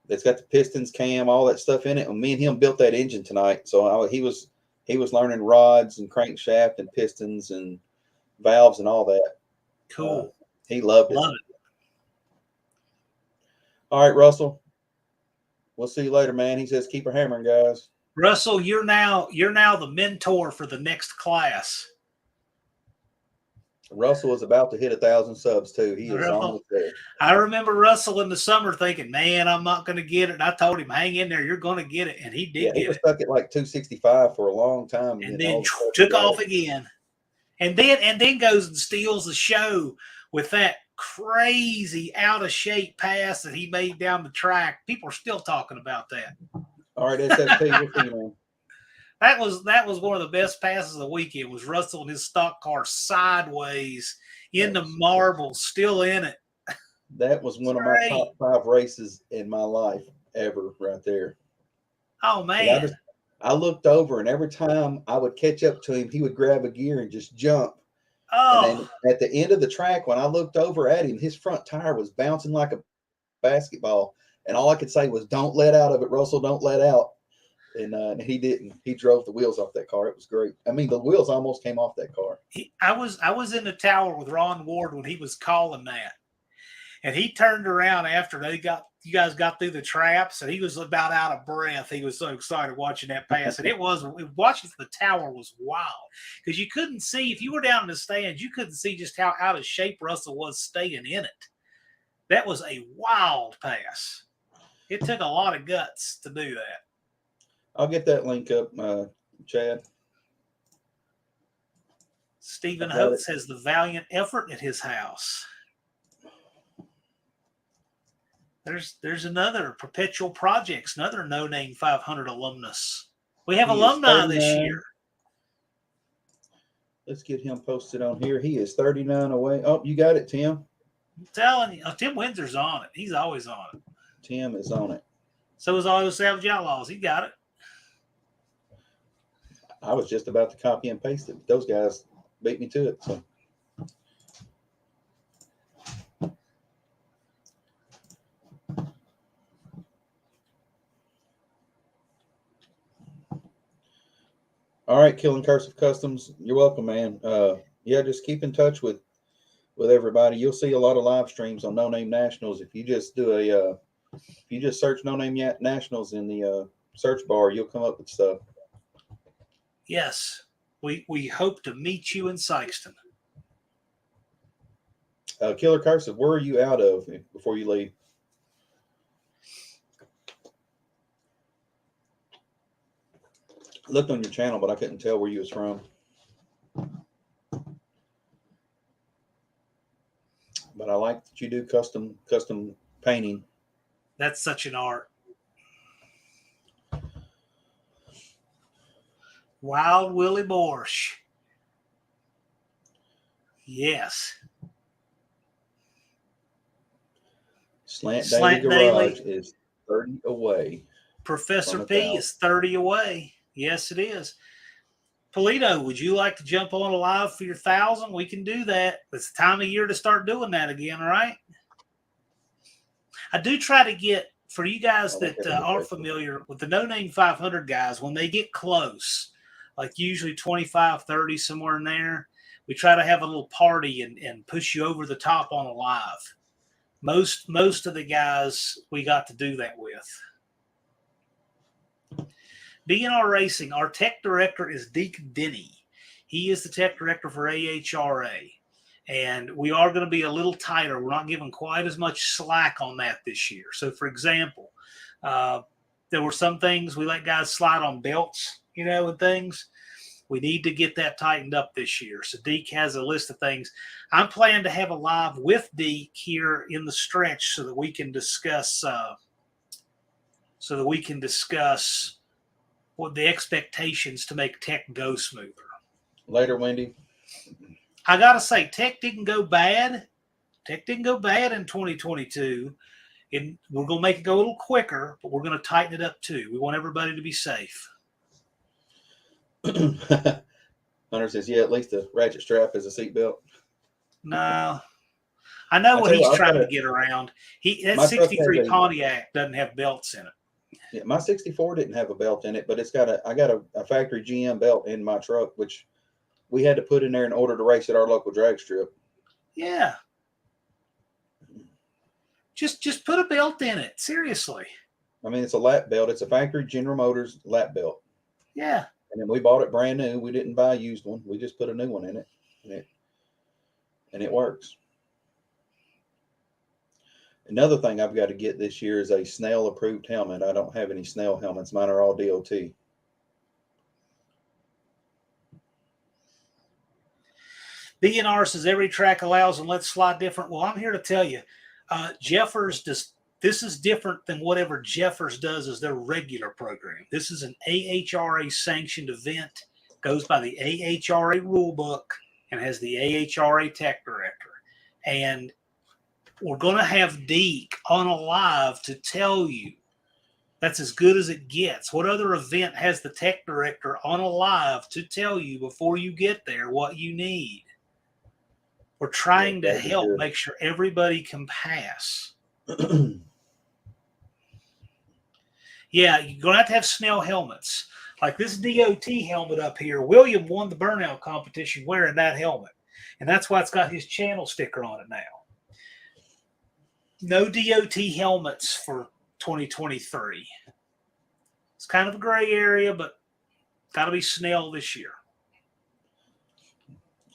That's got the pistons, cam, all that stuff in it. And me and him built that engine tonight. So he was learning rods and crankshaft and pistons and valves and all that. Cool. He loved it. Love it. All right, Russell. We'll see you later, man. He says, keep her hammering, guys. Russell, you're now the mentor for the next class. Russell is about to hit 1,000 subs too. He is almost there. I remember Russell in the summer thinking, man, I'm not going to get it. And I told him, hang in there. You're going to get it. And he did get it. He was stuck at like 265 for a long time. And then took off again. And then goes and steals the show with that crazy out of shape pass that he made down the track. People are still talking about that. All right, SFP, we'll see you, man. That was one of the best passes of the weekend. Was Russell in his stock car sideways in the marbles, still in it. That was one of my top 5 races in my life ever, right there. Oh man! I looked over, and every time I would catch up to him, he would grab a gear and just jump. Oh! And then at the end of the track, when I looked over at him, his front tire was bouncing like a basketball, and all I could say was, "Don't let out of it, Russell. Don't let out." And he didn't. He drove the wheels off that car. It was great. I mean, the wheels almost came off that car. I was in the tower with Ron Ward when he was calling that, and he turned around after you guys got through the traps, and he was about out of breath. He was so excited watching that pass, and watching from the tower was wild because you couldn't see if you were down in the stands. You couldn't see just how out of shape Russell was staying in it. That was a wild pass. It took a lot of guts to do that. I'll get that link up. Chad. Stephen I got Hope says the valiant effort at his house. There's another Perpetual Projects, another No Name 500 alumnus. We have He is alumni this 39. year. Let's get him posted on here. He is 39 away. Oh, you got it, Tim. I'm telling you, Tim Windsor's on it. He's always on it. Tim is on it. So is Auto Savage Outlaws. He got it. I was just about to copy and paste it, but those guys beat me to it. So. All right, Killing Cursive Customs. You're welcome, man. Yeah, just keep in touch with everybody. You'll see a lot of live streams on No Name Nationals. If you just do if you just search No Name Nationals in the search bar, you'll come up with stuff. Yes. We hope to meet you in Sykeston. Killer Cursive, where are you out of before you leave? Looked on your channel, but I couldn't tell where you was from. But I like that you do custom painting. That's such an art. Wild Willie Borsch. Yes. Slant Slant Daily Garage Daily. is 30 away. Professor From P 1,000. is 30 away. Yes, it is. Polito, would you like to jump on a live for your 1,000? We can do that. It's the time of year to start doing that again, all right? I do try to get, for you guys that aren't familiar with the No Name 500 guys, when they get close, like usually 25, 30, somewhere in there, we try to have a little party and push you over the top on a live. Most of the guys we got to do that with. BNR Racing, our tech director is Deke Denny. He is the tech director for AHRA. And we are going to be a little tighter. We're not giving quite as much slack on that this year. So, for example, there were some things we let guys slide on belts, and things. We need to get that tightened up this year. So Deke has a list of things. I'm planning to have a live with Deke here in the stretch so that we can discuss what the expectations to make tech go smoother. Later, Wendy. I got to say, tech didn't go bad. Tech didn't go bad in 2022. And we're going to make it go a little quicker, but we're going to tighten it up too. We want everybody to be safe. Hunter says, yeah, at least the ratchet strap is a seatbelt. No. I know what he's trying to get around. That 63 Pontiac doesn't have belts in it. Yeah, my 64 didn't have a belt in it, but I got a factory GM belt in my truck, which we had to put in there in order to race at our local drag strip. Yeah. Just put a belt in it. Seriously. I mean, it's a lap belt. It's a factory General Motors lap belt. Yeah. And then we bought it brand new. We didn't buy a used one. We just put a new one in it, and it works. Another thing I've got to get this year is a Snell approved helmet. I don't have any Snell helmets. Mine are all DOT. BNR says every track allows and lets slide different. Well, I'm here to tell you, Jeffers does. This is different than whatever Jeffers does as their regular program. This is an AHRA sanctioned event, goes by the AHRA rule book, and has the AHRA tech director. And we're going to have Deke on a live to tell you that's as good as it gets. What other event has the tech director on a live to tell you before you get there what you need? We're trying to help make sure everybody can pass. Yeah, you're going to have Snell helmets. Like this DOT helmet up here, William won the burnout competition wearing that helmet. And that's why it's got his channel sticker on it now. No DOT helmets for 2023. It's kind of a gray area, but got to be Snell this year.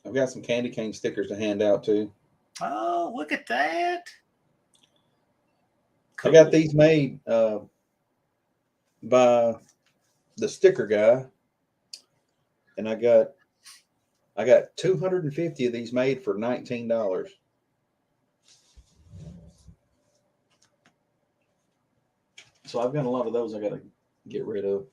I've got some candy cane stickers to hand out too. Oh, look at that. Cool. I got these made by the sticker guy. and I got 250 of these made for $19. So I've got a lot of those I got to get rid of.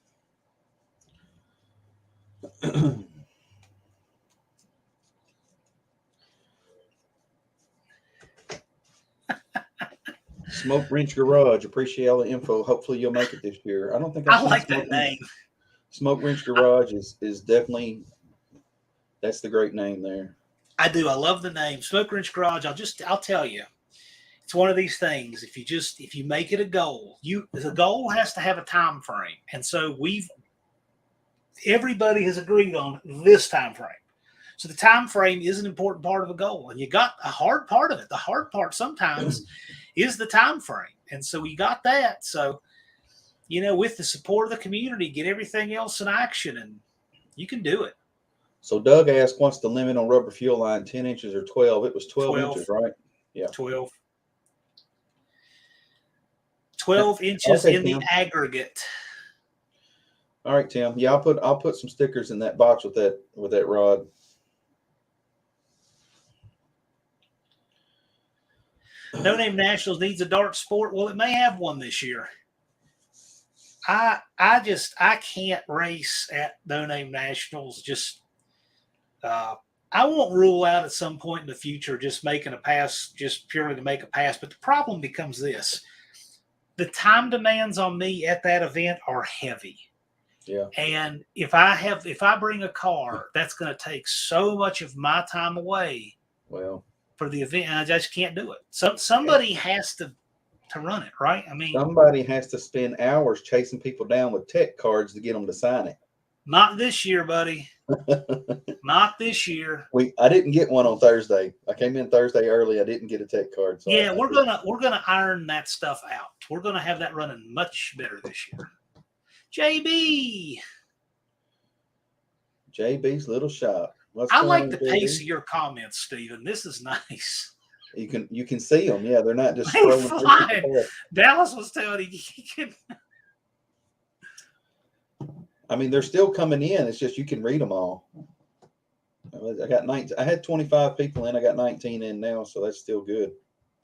Smoke Wrench Garage. Appreciate all the info. Hopefully you'll make it this year. I don't think I've I seen like that name. Smoke Wrench Garage is definitely, that's the great name there. I do. I love the name Smoke Wrench Garage. I'll tell you, it's one of these things. If you make it a goal, the goal has to have a time frame, and so everybody has agreed on this time frame. So the time frame is an important part of a goal, and you got a hard part of it. The hard part sometimes is the time frame, and so we got that. So, with the support of the community, get everything else in action, and you can do it. So Doug asked, what's the limit on rubber fuel line? 10 inches or 12? It was 12 inches, right? Yeah. 12 inches Okay, in Tim. the aggregate. All right, Tim. Yeah, I'll put some stickers in that box with that rod. No Name Nationals needs a dart sport. Well, it may have one this year. I can't race at No Name Nationals. I won't rule out at some point in the future just making a pass, just purely to make a pass. But the problem becomes this: the time demands on me at that event are heavy. Yeah. And if I bring a car, that's going to take so much of my time away. Well, for the event, and I just can't do it. Somebody has to run it, right? I mean, somebody has to spend hours chasing people down with tech cards to get them to sign it. Not this year, buddy. Not this year. I didn't get one on Thursday. I came in Thursday early. I didn't get a tech card. So yeah, we're gonna iron that stuff out. We're gonna have that running much better this year. JB's little shop. I like the pace of your comments, Stephen. This is nice. You can see them. Yeah, they're not just They're scrolling flying. through. Dallas was telling you can. I mean, they're still coming in. It's just you can read them all. I got 19. I had 25 people in. I got 19 in now, so that's still good.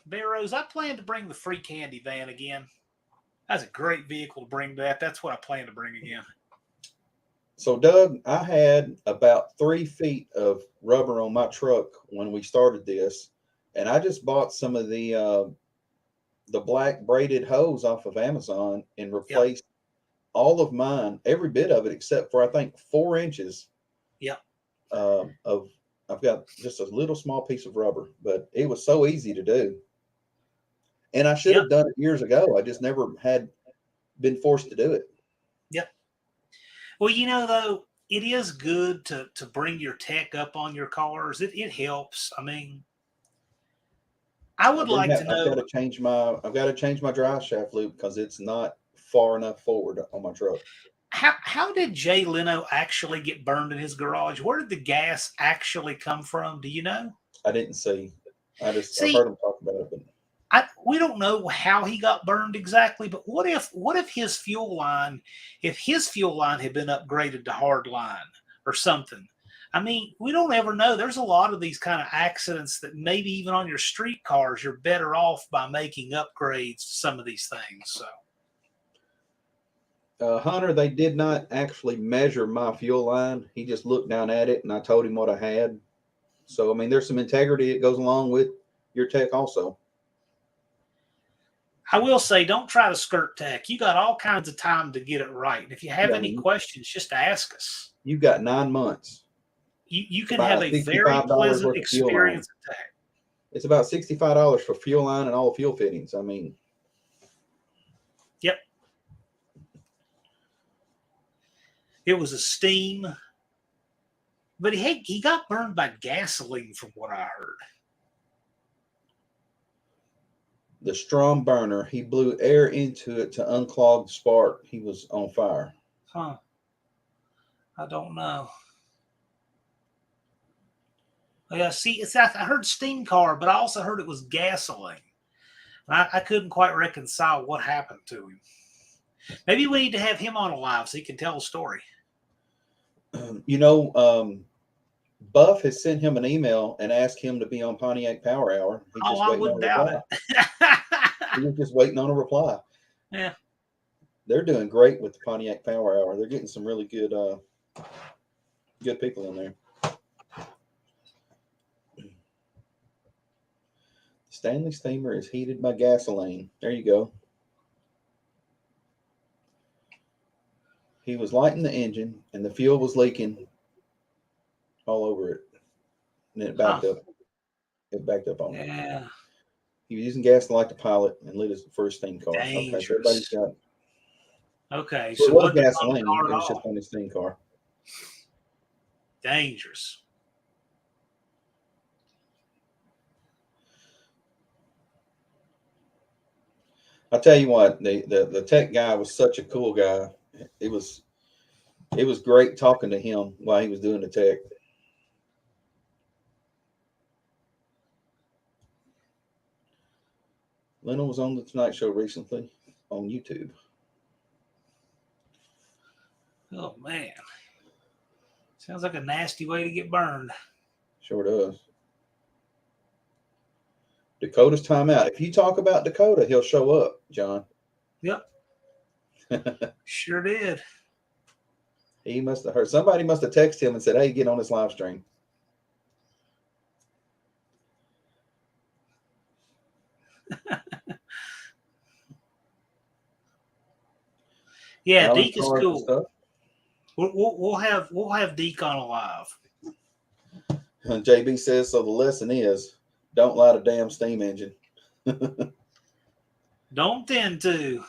Barrows, I plan to bring the free candy van again. That's a great vehicle to bring that. That's what I plan to bring again. So, Doug, I had about 3 feet of rubber on my truck when we started this, and I just bought some of the black braided hose off of Amazon and replaced all of mine, every bit of it, except for I think 4 inches. Yep. I've got just a little small piece of rubber, but it was so easy to do, and I should have done it years ago. I just never had been forced to do it. Yep. Well, though, it is good to bring your tech up on your cars. It helps. I mean, I would like to know. I've got to change my drive shaft loop because it's not far enough forward on my truck. How did Jay Leno actually get burned in his garage? Where did the gas actually come from? Do you know? I didn't see. I heard him talk about it, but we don't know how he got burned exactly, but what if his fuel line had been upgraded to hard line or something? I mean, we don't ever know. There's a lot of these kind of accidents that maybe even on your street cars, you're better off by making upgrades to some of these things. So, Hunter, they did not actually measure my fuel line. He just looked down at it, and I told him what I had. So, I mean, there's some integrity that goes along with your tech also. I will say, don't try to skirt tech. You got all kinds of time to get it right. And if you have any questions, just ask us. You've got 9 months. You can have a very pleasant experience at tech. It's about $65 for fuel line and all the fuel fittings. I mean. Yep. It was a steam. But he got burned by gasoline from what I heard. The Strom burner, he blew air into it to unclog the spark. He was on fire. Huh. I don't know. Yeah, see, I heard steam car, but I also heard it was gasoline. I couldn't quite reconcile what happened to him. Maybe we need to have him on live so he can tell the story. You know, Buff has sent him an email and asked him to be on Pontiac Power Hour. He's Oh, just I waiting on wouldn't a doubt reply. it. He was just waiting on a reply. Yeah. They're doing great with the Pontiac Power Hour. They're getting some really good good people in there. Stanley steamer is heated by gasoline. There you go. He was lighting the engine and the fuel was leaking all over it. And then it backed up. It backed up on him. Yeah. He was using gas to light the pilot and lit his first steam car. Okay, so everybody's Dangerous. got. Okay. So it So was what the gasoline. car It at was just all? on his steam car. Dangerous. I'll tell you what, the tech guy was such a cool guy. It was great talking to him while he was doing the tech. Leno was on the Tonight Show recently on YouTube. Oh man. Sounds like a nasty way to get burned. Sure does. Dakota's timeout. If you talk about Dakota, he'll show up, John. Yep. Sure did. He must have heard. Somebody must have texted him and said, "Hey, get on this live stream." Yeah, Alan Deke is Carr and cool. stuff. We'll have Deke on alive. And JB says, so the lesson is, don't light a damn steam engine. Don't tend to.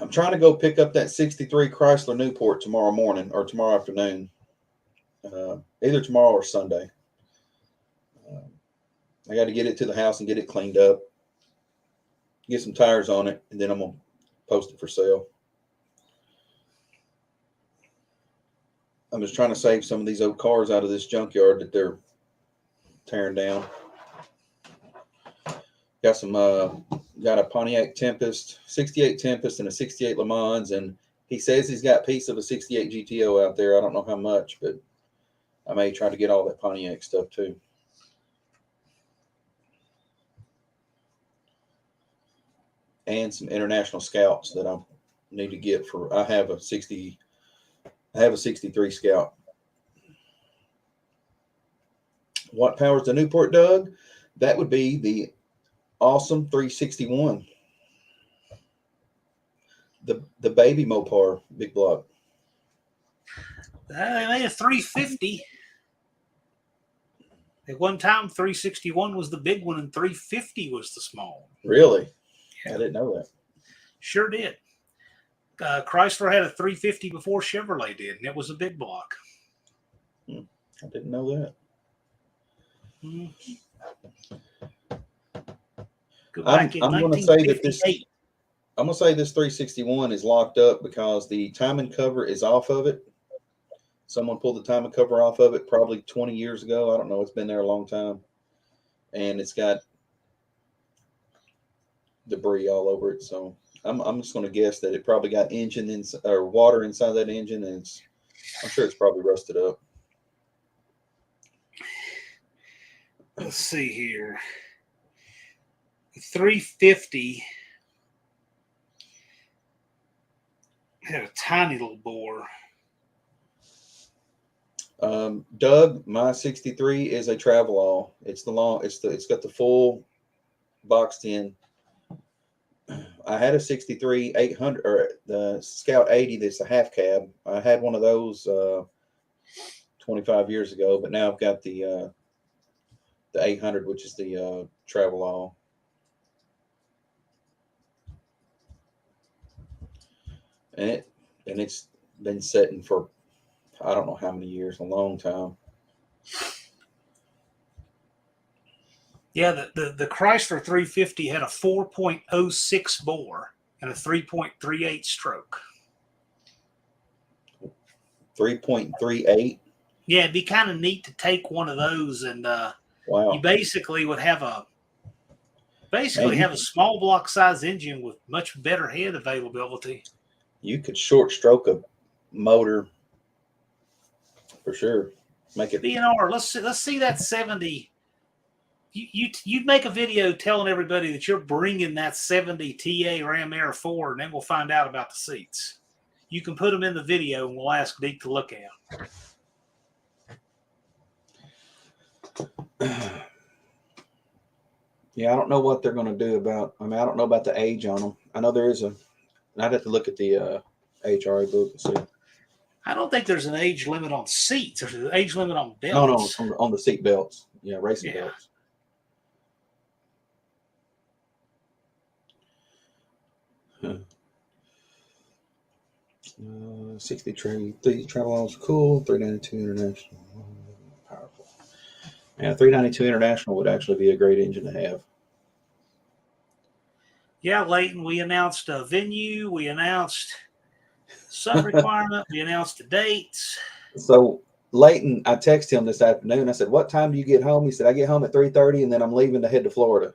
I'm trying to go pick up that 63 Chrysler Newport tomorrow morning or tomorrow afternoon. Either tomorrow or Sunday. I got to get it to the house and get it cleaned up, get some tires on it, and then I'm going to post it for sale. I'm just trying to save some of these old cars out of this junkyard that they're tearing down. Got some, got a Pontiac Tempest, 68 Tempest and a 68 Le Mans, and he says he's got a piece of a 68 GTO out there. I don't know how much, but I may try to get all that Pontiac stuff too. And some International Scouts that I need to get for. I have a 63 Scout. What powers the Newport, Doug? That would be the awesome 361. The baby Mopar big block. They made a 350. At one time, 361 was the big one, and 350 was the small. Really? Yeah. I didn't know that. Sure did. Chrysler had a 350 before Chevrolet did, and it was a big block. I didn't know that. Mm. Go back I'm going to say that this. I'm going to say this 361 is locked up because the timing cover is off of it. Someone pulled the timing cover off of it probably 20 years ago. I don't know. It's been there a long time. And it's got debris all over it. So I'm just going to guess that it probably got engine or water inside that engine. And I'm sure it's probably rusted up. Let's see here. The 350 had a tiny little bore. Doug, my 63 is a Travelall. It's got the full boxed in. I had a 63 800 or the Scout 80 that's a half cab. I had one of those 25 years ago, but now I've got the 800, which is the Travelall. And it's been sitting for I don't know how many years, a long time. Yeah, the Chrysler 350 had a 4.06 bore and a 3.38 stroke. 3.38. Yeah, it'd be kind of neat to take one of those and Wow. you basically would have Basically, you have a small block size engine with much better head availability. you could short stroke a motor for sure. Make it. BNR, let's see that 70. You'd make a video telling everybody that you're bringing that 70 TA Ram Air 4, and then we'll find out about the seats. You can put them in the video, and we'll ask Deke to look at them. Yeah, I don't know what they're going to do about. I mean, I don't know about the age on them. I know there is a. I'd have to look at the HRA book and see. I don't think there's an age limit on seats. There's an age limit on belts. No, on the seat belts. Yeah, racing belts. 60 trade, 3 travel miles cool, 392 international, powerful. Yeah, 392 international would actually be a great engine to have. Yeah, Leighton, we announced a venue, we announced sub requirement, we announced the dates. So Leighton, I texted him this afternoon. I said, "What time do you get home?" He said, "I get home at 3:30, and then I'm leaving to head to Florida."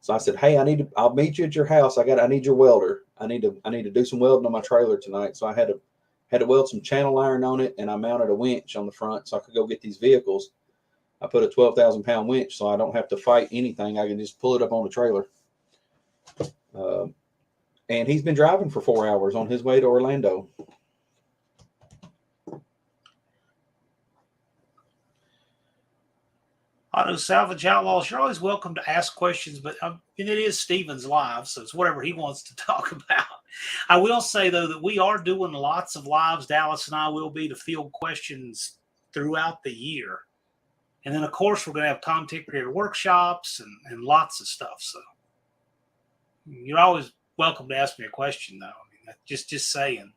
So I said, "Hey, I'll meet you at your house. I need your welder. I need to do some welding on my trailer tonight." So I had to weld some channel iron on it, and I mounted a winch on the front so I could go get these vehicles. I put a 12,000-pound winch so I don't have to fight anything. I can just pull it up on the trailer. And he's been driving for 4 hours on his way to Orlando. Auto Salvage Outlaws, you're always welcome to ask questions, but it is Steven's live, so it's whatever he wants to talk about. I will say, though, that we are doing lots of lives. Dallas and I will be to field questions throughout the year. And then, of course, we're going to have content creator workshops and lots of stuff. So you're always welcome to ask me a question, though. I mean, just saying.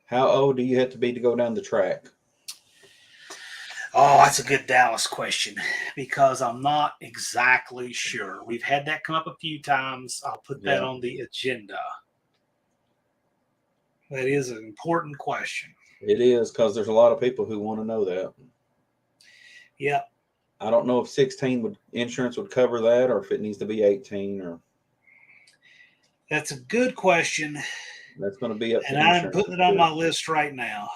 How old do you have to be to go down the track? Oh, that's a good Dallas question because I'm not exactly sure. We've had that come up a few times. I'll put that on the agenda. That is an important question. It is, because there's a lot of people who want to know that. Yeah. I don't know if 16 insurance would cover that, or if it needs to be 18, or. That's a good question. That's going to be up to insurance. And I'm putting it on my list right now.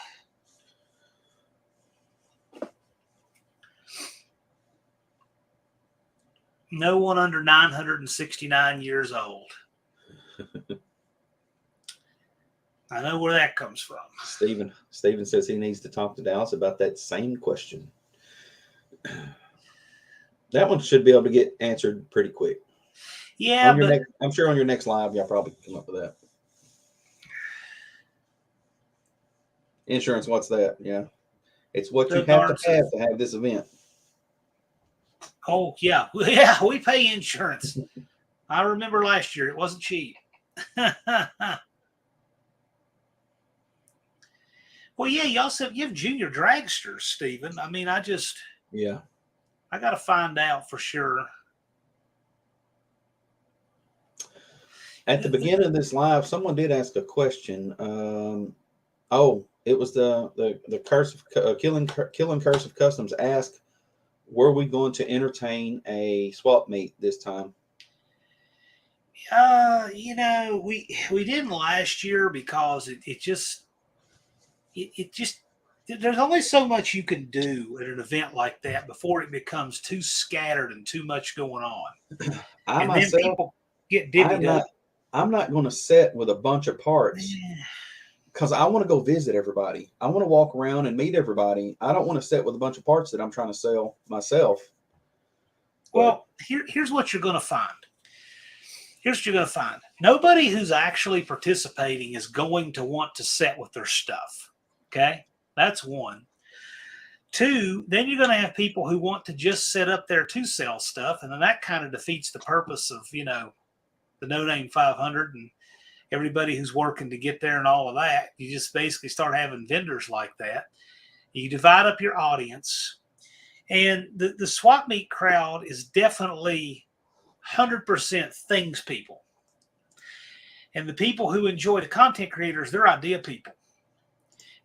No one under 969 years old. I know where that comes from. Steven says he needs to talk to Dallas about that same question. That one should be able to get answered pretty quick. Yeah, but I'm sure on your next live, y'all probably come up with that. Insurance, what's that? Yeah. It's what you have to have this event. Oh, yeah. Yeah, we pay insurance. I remember last year. It wasn't cheap. Well, yeah, you have junior dragsters, Stephen. I mean, I got to find out for sure. At the beginning of this live, someone did ask a question. It was the curse of killing curse of customs asked, were we going to entertain a swap meet this time? We didn't last year because it just there's only so much you can do at an event like that before it becomes too scattered and too much going on. Then people get divvied up. I'm not going to sit with a bunch of parts because I want to go visit everybody. I want to walk around and meet everybody. I don't want to sit with a bunch of parts that I'm trying to sell myself. Well, here's what you're going to find. Here's what you're going to find. Nobody who's actually participating is going to want to sit with their stuff. Okay? That's one. Two, then you're going to have people who want to just sit up there to sell stuff, and then that kind of defeats the purpose of, the No Name 500 and everybody who's working to get there and all of that. You just basically start having vendors like that. You divide up your audience, and the swap meet crowd is definitely 100% things people. And the people who enjoy the content creators, they're idea people.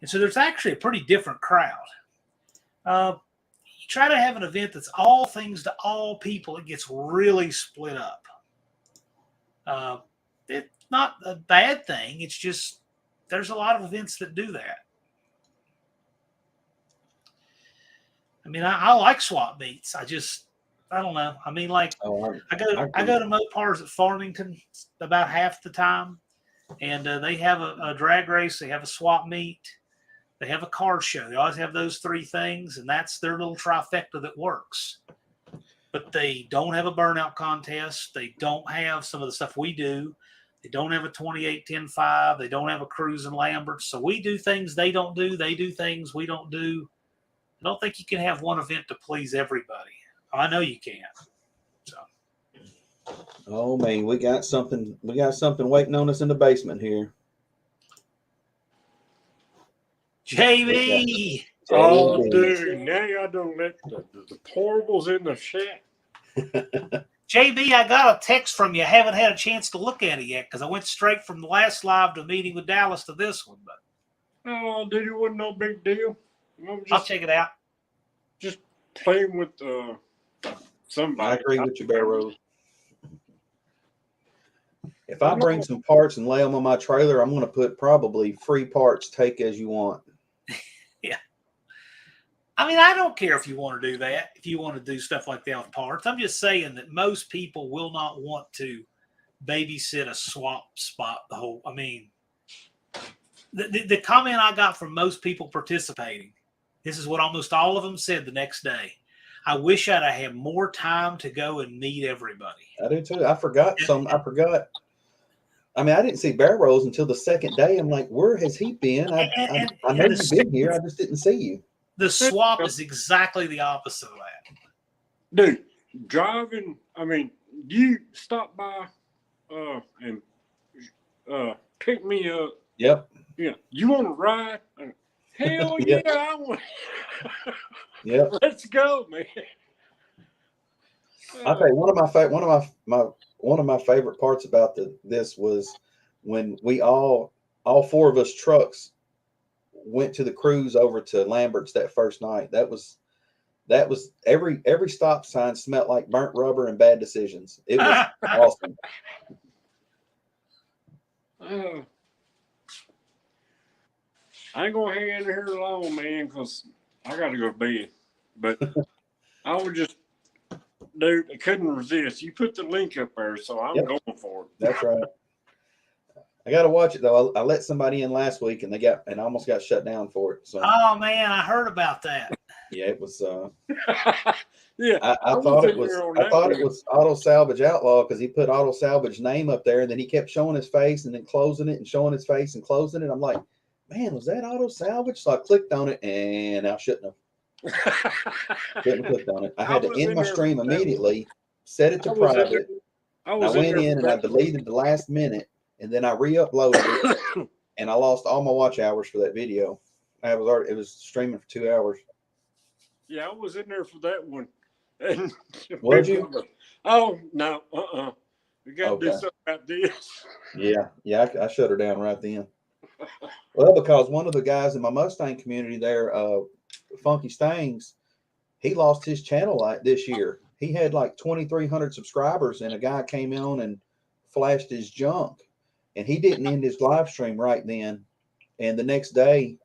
And so there's actually a pretty different crowd. you try to have an event that's all things to all people, it gets really split up. It's not a bad thing. It's just there's a lot of events that do that. I mean, I like swap meets. I don't know. I mean, like I go to Mopars at Farmington about half the time, and they have a drag race. They have a swap meet. They have a car show. They always have those three things, and that's their little trifecta that works. But they don't have a burnout contest. They don't have some of the stuff we do. They don't have a 28-10-5. They don't have a cruise and Lambert. So we do things they don't do. They do things we don't do. I don't think you can have one event to please everybody. I know you can't. So. Oh man, we got something waiting on us in the basement here. JB. Oh, dude, now y'all don't let the portables in the shack. JB, I got a text from you. I haven't had a chance to look at it yet because I went straight from the last live to a meeting with Dallas to this one. But Oh, dude, it wasn't no big deal. I'll check it out. Just playing with somebody. I agree with you, Bear Rose. If I bring some parts and lay them on my trailer, I'm going to put probably free parts, take as you want. Yeah. I mean, I don't care if you want to do that, if you want to do stuff like that with parts. I'm just saying that most people will not want to babysit a swap spot the whole. I mean, the comment I got from most people participating, this is what almost all of them said the next day. I wish I'd have had more time to go and meet everybody. I do too. I forgot. I mean, I didn't see Bear Rose until the second day. I'm like, where has he been? I know you've been here. I just didn't see you. The swap is exactly the opposite of that. Dude, driving, I mean, you stop by and pick me up. Yep. Yeah. You want to ride? Hell yeah, I want. Yep. Let's go, man. I'll tell you, one of my favorite parts about this was when we all four of us trucks went to the cruise over to Lambert's that first night. That was every stop sign smelled like burnt rubber and bad decisions. It was awesome. I ain't gonna hang in here long, man, because I gotta go to bed. But I was just, dude, I couldn't resist. You put the link up there, so I'm going for it. That's right. I got to watch it though. I let somebody in last week and I almost got shut down for it. So. Oh man, I heard about that. Yeah, it was. Yeah, I thought it was Auto Salvage Outlaw because he put Auto Salvage name up there and then he kept showing his face and then closing it and showing his face and closing it. I'm like, man, was that Auto Salvage? So I clicked on it and I shouldn't have. Couldn't have clicked on it. I had to end my stream immediately, set it to private. I went in and I deleted the last minute and then I re-uploaded it and I lost all my watch hours for that video. It was streaming for 2 hours. Yeah, I was in there for that one. And was you? Oh no, we got to do something about this. Yeah, I shut her down right then. Well, because one of the guys in my Mustang community there, Funky Stangs, he lost his channel like this year. He had like 2,300 subscribers, and a guy came on and flashed his junk, and he didn't end his live stream right then. And the next day,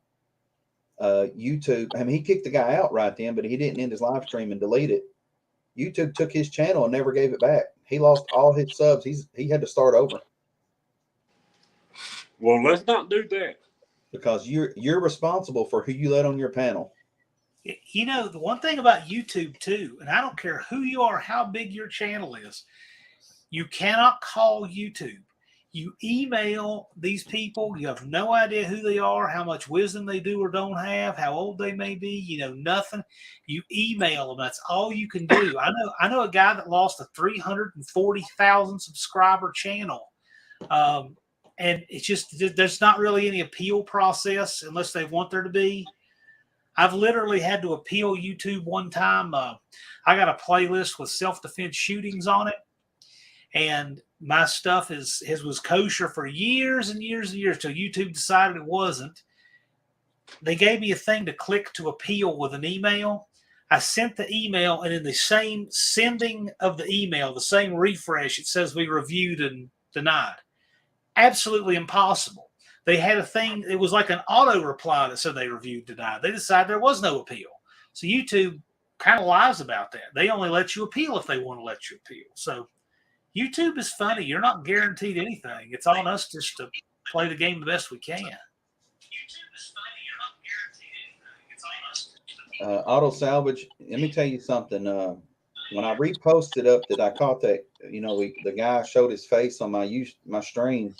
YouTube, I mean, he kicked the guy out right then, but he didn't end his live stream and delete it. YouTube took his channel and never gave it back. He lost all his subs. He had to start over. Well, let's not do that. Because you're responsible for who you let on your panel. You know, the one thing about YouTube too, and I don't care who you are, how big your channel is, you cannot call YouTube. You email these people, you have no idea who they are, how much wisdom they do or don't have, how old they may be, you know, nothing. You email them. That's all you can do. I know a guy that lost a 340,000 subscriber channel. And it's just, there's not really any appeal process unless they want there to be. I've literally had to appeal YouTube one time. I got a playlist with self-defense shootings on it. And my stuff was kosher for years and years and years till YouTube decided it wasn't. They gave me a thing to click to appeal with an email. I sent the email, and in the same sending of the email, the same refresh, it says we reviewed and denied. Absolutely impossible. They had a thing, it was like an auto reply that said they reviewed, denied. They decided there was no appeal. So YouTube kind of lies about that. They only let you appeal if they want to let you appeal. So YouTube is funny. You're not guaranteed anything. It's on us just to play the game the best we can. Auto Salvage, let me tell you something. When I reposted up that I caught that, the guy showed his face on my stream.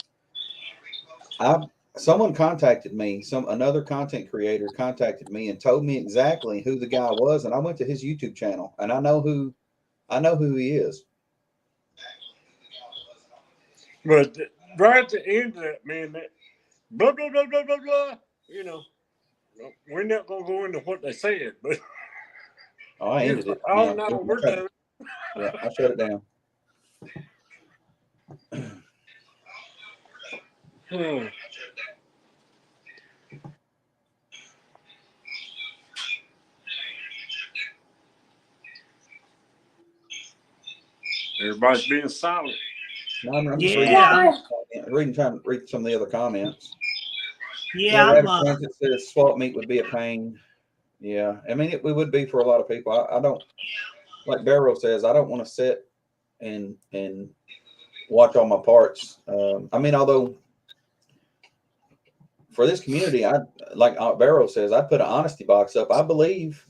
Someone contacted me, another content creator contacted me and told me exactly who the guy was, and I went to his YouTube channel, and I know who he is. But right at the end of that, man, that blah blah blah blah blah blah. We're not gonna go into what they said, but I ended it. Oh no, we're done. Yeah, I shut it down. Everybody's being silent. No, I'm just trying to read some of the other comments. Yeah, it says swap meet would be a pain. Yeah, I mean it would be for a lot of people. I don't, like Barrow says, I don't want to sit and watch all my parts. I mean, although for this community, like Barrow says, I put an honesty box up. I believe,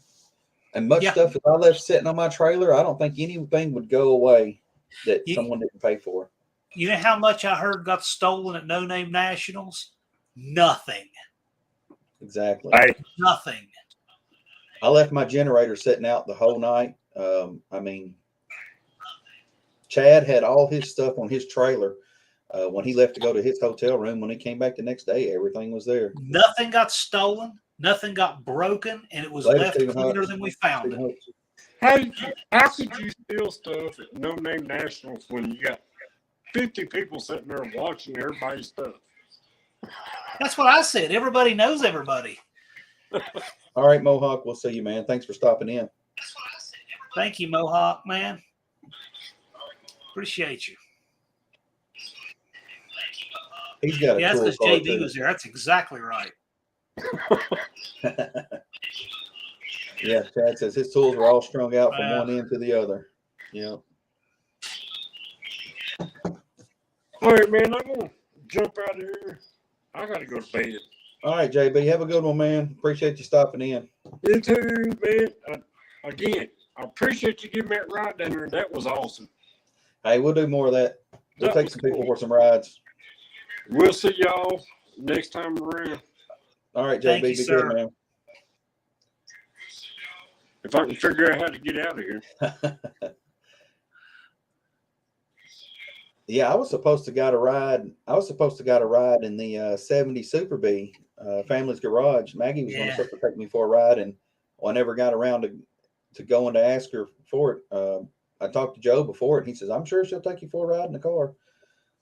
and much stuff if I left sitting on my trailer, I don't think anything would go away that someone didn't pay for. You know how much I heard got stolen at No Name Nationals? Nothing. Exactly. Nothing. I left my generator sitting out the whole night. I mean, Chad had all his stuff on his trailer. When he left to go to his hotel room, when he came back the next day, everything was there. Nothing got stolen. Nothing got broken, and it was left cleaner than we found it. How could you steal stuff at No Name Nationals when you got 50 people sitting there watching everybody's stuff? That's what I said. Everybody knows everybody. All right, Mohawk, we'll see you, man. Thanks for stopping in. Thank you, Mohawk, man. Appreciate you. He's got a that's cool because car JB too. was there. That's exactly right. Yeah, Chad says his tools were all strung out from one end to the other. Yeah. All right, man, I'm going to jump out of here. I got to go to bed. All right, JB, have a good one, man. Appreciate you stopping in. You too, man. Again, I appreciate you giving me that ride down there. That was awesome. Hey, we'll do more of that. We'll take some people for some rides. We'll see y'all next time around. All right, JB, be good, man. If I can figure out how to get out of here. Yeah, I was supposed to got a ride in the 70 Super B, Family's Garage. Maggie was going to take me for a ride, and I never got around to going to ask her for it. I talked to Joe before it, and he says, I'm sure she'll take you for a ride in the car.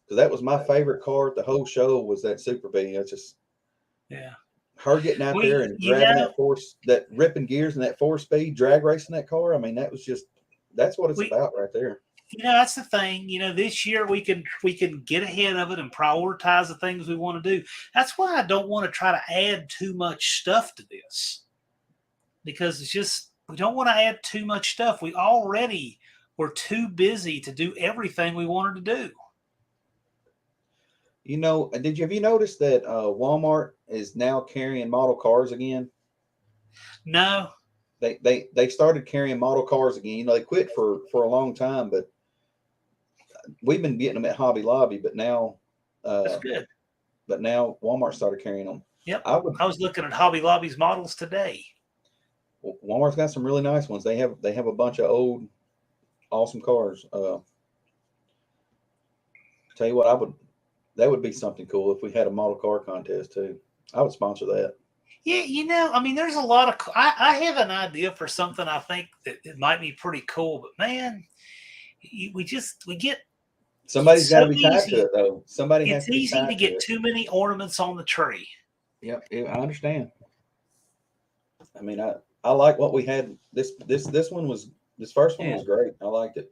Because that was my favorite car at the whole show was that Super B. It's just her getting out there and grabbing that ripping gears and that 4-speed drag racing that car. I mean, that's what it's about right there. That's the thing. This year we can get ahead of it and prioritize the things we want to do. That's why I don't want to try to add too much stuff to this, because it's just we don't want to add too much stuff. We already were too busy to do everything we wanted to do. Have you noticed that Walmart is now carrying model cars again? No. They started carrying model cars again. They quit for a long time, but we've been getting them at Hobby Lobby. But now, that's good. But now Walmart started carrying them. Yep. I was looking at Hobby Lobby's models today. Walmart's got some really nice ones. They have a bunch of old, awesome cars. Tell you what, that would be something cool if we had a model car contest too. I would sponsor that. Yeah, there's a lot of. I have an idea for something. I think that it might be pretty cool, but man, we get. Somebody's got to be tied to it though. It's easy to get too many ornaments on the tree. Yep, I understand. I mean, I I like what we had. This first one was great. I liked it.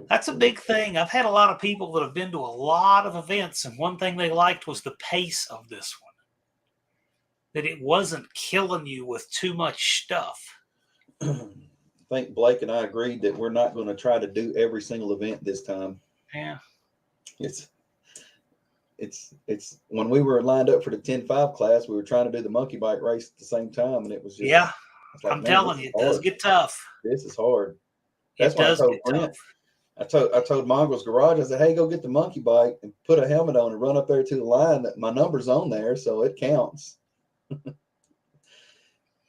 That's a big thing. I've had a lot of people that have been to a lot of events, and one thing they liked was the pace of this one. That it wasn't killing you with too much stuff. I think Blake and I agreed that we're not going to try to do every single event this time. Yeah. It's when we were lined up for the 10-5 class, we were trying to do the monkey bike race at the same time, and it was just like, I'm telling you, it does get tough. This is hard. That's it does why I told get Brent, tough. I told Mongrel's Garage, I said, hey, go get the monkey bike and put a helmet on and run up there to the line. That my number's on there, so it counts.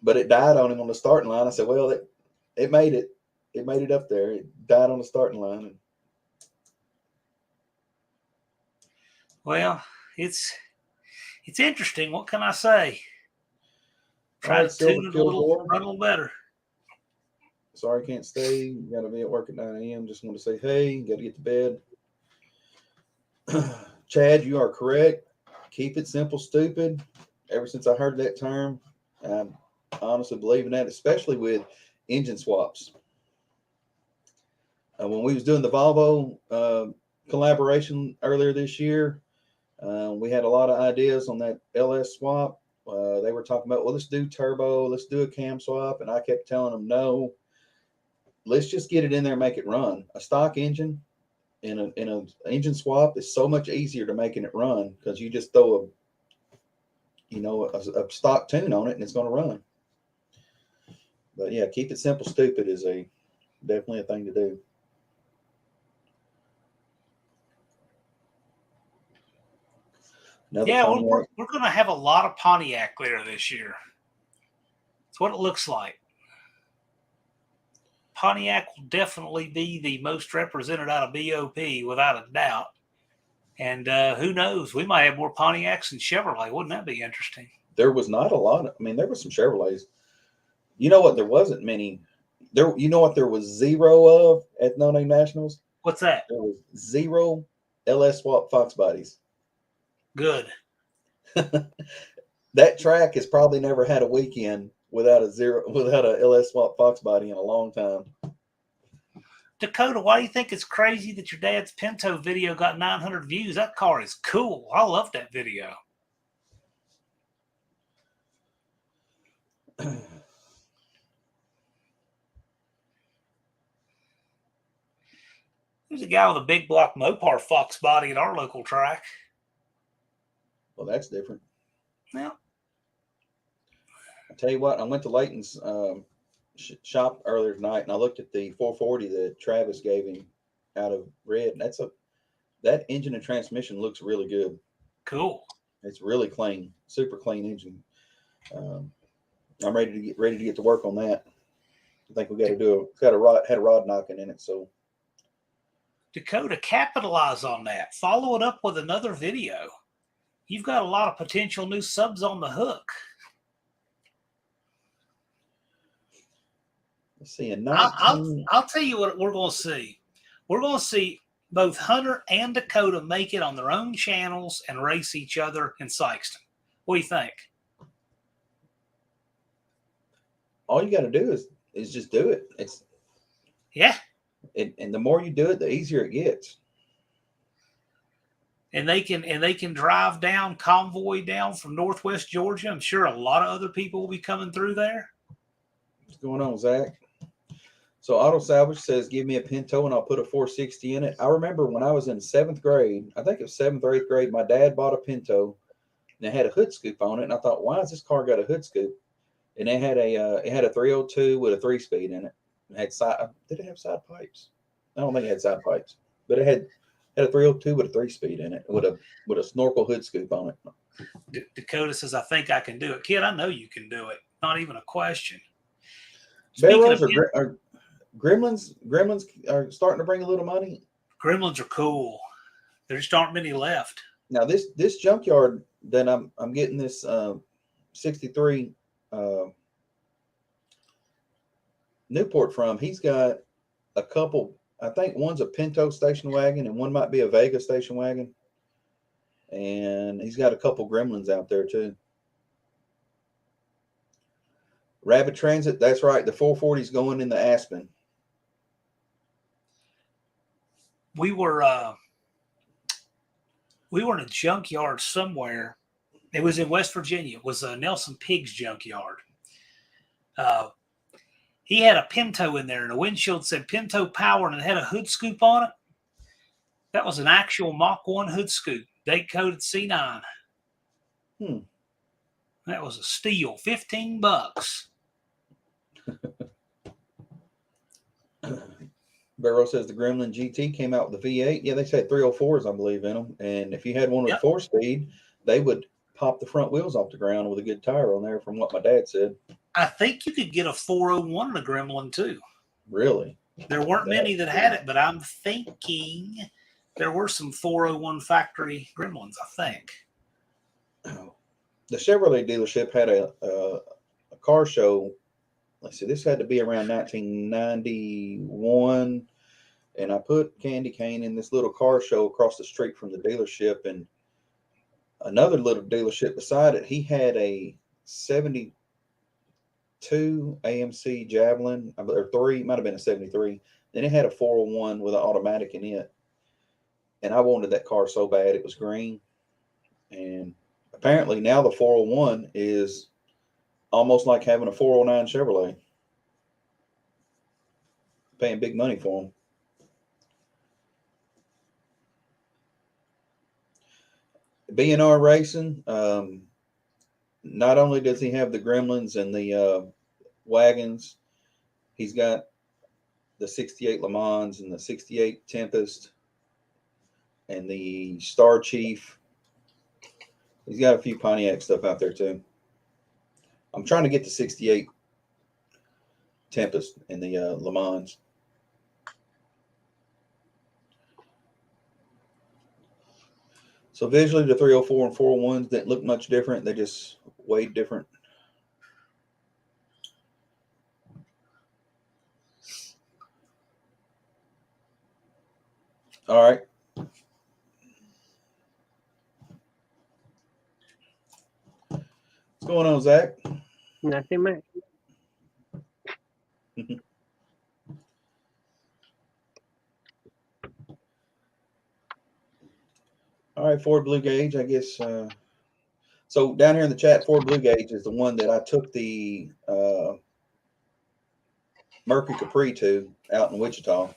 But it died on him on the starting line. I said, well, it made it. It made it up there. It died on the starting line. Well, it's interesting. What can I say? Try to tune it a little, run a little better. Sorry, can't stay. You got to be at work at 9 a.m. Just want to say, hey, got to get to bed. Chad, you are correct. Keep it simple, stupid. Ever since I heard that term, I honestly believe in that, especially with engine swaps. When we was doing the Volvo collaboration earlier this year, we had a lot of ideas on that LS swap. They were talking about, well, let's do turbo, let's do a cam swap, and I kept telling them, no, let's just get it in there and make it run. A stock engine in an engine swap is so much easier to making it run because you just throw a stock tune on it and it's going to run. But yeah, keep it simple, stupid is definitely a thing to do. We're going to have a lot of Pontiac there this year. That's what it looks like. Pontiac will definitely be the most represented out of BOP without a doubt. And who knows? We might have more Pontiacs than Chevrolet. Wouldn't that be interesting? There was not a lot. There was some Chevrolets. You know what? There wasn't many. You know what there was zero of at No Name Nationals? What's that? There was 0 LS swap Fox bodies. Good. That track has probably never had a weekend without a LS swap Fox body in a long time. Dakota, why do you think it's crazy that your dad's Pinto video got 900 views? That car is cool. I love that video. There's a guy with a big block Mopar Fox body at our local track. Well, that's different. Well, I tell you what, I went to Layton's shop earlier tonight, and I looked at the 440 that Travis gave him out of red. And that engine and transmission looks really good. Cool. It's really clean, super clean engine. I'm ready to get to work on that. I think we got to do had a rod knocking in it. So Dakota, capitalize on that. Follow it up with another video. You've got a lot of potential new subs on the hook. Let's see. I'll tell you what we're going to see. We're going to see both Hunter and Dakota make it on their own channels and race each other in Sykeston. What do you think? All you got to do is just do it. And the more you do it, the easier it gets. And they can drive down, convoy down from Northwest Georgia. I'm sure a lot of other people will be coming through there. What's going on, Zach? So Auto Salvage says, give me a Pinto and I'll put a 460 in it. I remember when I was in 7th grade, I think it was 7th or 8th grade, my dad bought a Pinto and it had a hood scoop on it. And I thought, why has this car got a hood scoop? And it had a 302 with a 3-speed in it. Did it have side pipes? I don't think it had side pipes, but it had a 302 with a 3-speed in it with a snorkel hood scoop on it. Dakota says, I think I can do it. Kid, I know you can do it. Not even a question. Barrels are Gremlins are starting to bring a little money. Gremlins are cool. There just aren't many left. Now this junkyard that I'm getting this 63 Newport from, he's got a couple. I think one's a Pinto station wagon and one might be a Vega station wagon. And he's got a couple Gremlins out there too. Rapid Transit. That's right. The 440 is going into Aspen. We were in a junkyard somewhere. It was in West Virginia. It was a Nelson Pigs junkyard. He had a Pinto in there, and the windshield said Pinto Power, and it had a hood scoop on it. That was an actual Mach 1 hood scoop, date coded C9. That was a steal, $15. Barrow says the Gremlin GT came out with the V8. Yeah, they said 304s, I believe, in them. And if you had one with 4-speed, they would pop the front wheels off the ground with a good tire on there, from what my dad said. I think you could get a 401 in a Gremlin too. Really? There weren't many that had it, but I'm thinking there were some 401 factory Gremlins, I think. The Chevrolet dealership had a car show. Let's see, this had to be around 1991. And I put Candy Cane in this little car show across the street from the dealership. And another little dealership beside it, he had a 72 AMC Javelin, or 3, might have been a 73. Then it had a 401 with an automatic in it. And I wanted that car so bad. It was green. And apparently now the 401 is almost like having a 409 Chevrolet. Paying big money for them. B&R Racing, not only does he have the Gremlins and the wagons, he's got the 68 Le Mans and the 68 Tempest and the Star Chief. He's got a few Pontiac stuff out there too. I'm trying to get the 68 Tempest and the Le Mans. So visually, the 304 and 401s didn't look much different. They just weighed different. All right. What's going on, Zach? Nothing much. All right, Ford Blue Gauge, I guess. So down here in the chat, Ford Blue Gauge is the one that I took the Mercury Capri to out in Wichita.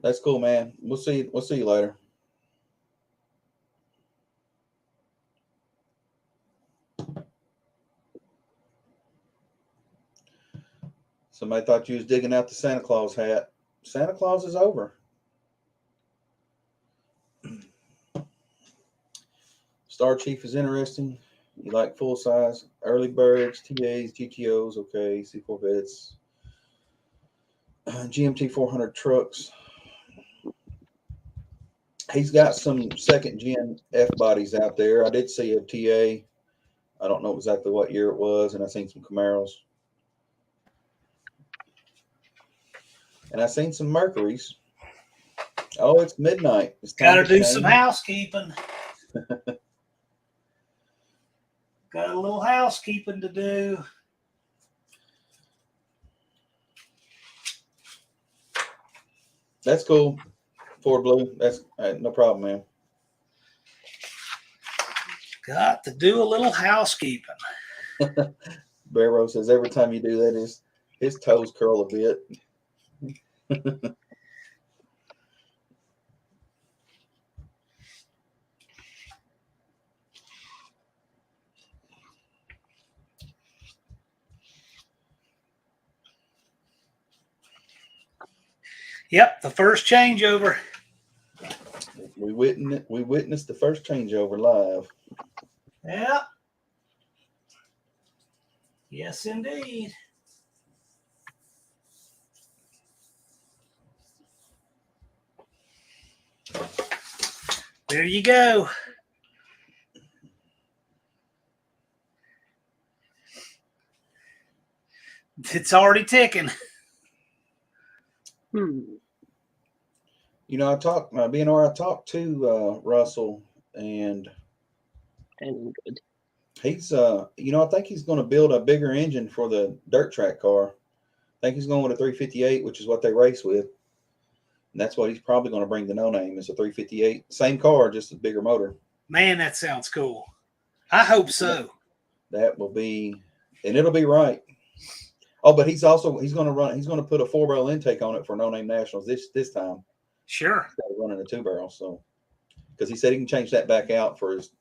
That's cool, man. We'll see you later. Somebody thought you was digging out the Santa Claus hat. Santa Claus is over. Star Chief is interesting. You like full size early birds, TAs, GTOs, okay, C4 Vets, GMT 400 trucks. He's got some second gen F bodies out there. I did see a TA. I don't know exactly what year it was, and I seen some Camaros. And I seen some Mercuries. Oh, it's midnight. It's time Got to do change. some housekeeping. Got a little housekeeping to do. That's cool. Ford Blue. That's no problem, man. Got to do a little housekeeping. Barrow says every time you do that, his toes curl a bit. Yep, the first changeover. We witnessed the first changeover live. Yep. Yes, indeed. There you go. It's already ticking. You know, I talked, BNR, I talked to Russell, and And good. he's, you know, I think he's going to build a bigger engine for the dirt track car. I think he's going with a 358, which is what they race with. And that's what he's probably going to bring the No Name is a 358. Same car, just a bigger motor. Man, that sounds cool. I hope so. That will be, and it'll be right. Oh, but he's going to put a 4-barrel intake on it for No Name Nationals this time. Sure. Instead of running a 2-barrel. So, because he said he can change that back out for his,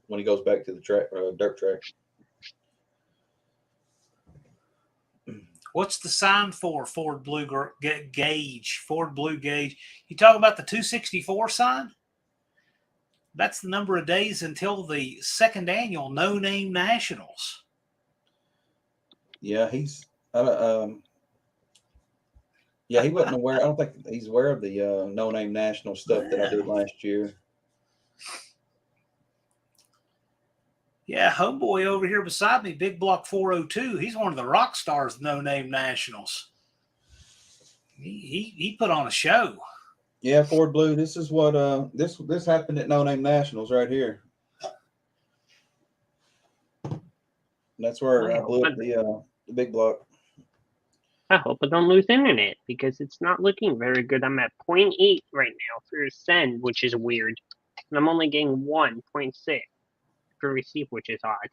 when he goes back to the track, dirt track. What's the sign for Ford Blue Gauge? Ford Blue Gauge. You talk about the 264 sign? That's the number of days until the second annual No Name Nationals. Yeah, he's, yeah, he wasn't aware. I don't think he's aware of the No Name National stuff that I did last year. Yeah, homeboy over here beside me, Big Block 402. He's one of the rock stars of No Name Nationals. He put on a show. Yeah, Ford Blue. This is what this happened at No Name Nationals right here. That's where I blew up the big block. I hope I don't lose internet because it's not looking very good. I'm at 0.8 right now for send, which is weird. And I'm only getting 1.6 for receive, which is odd.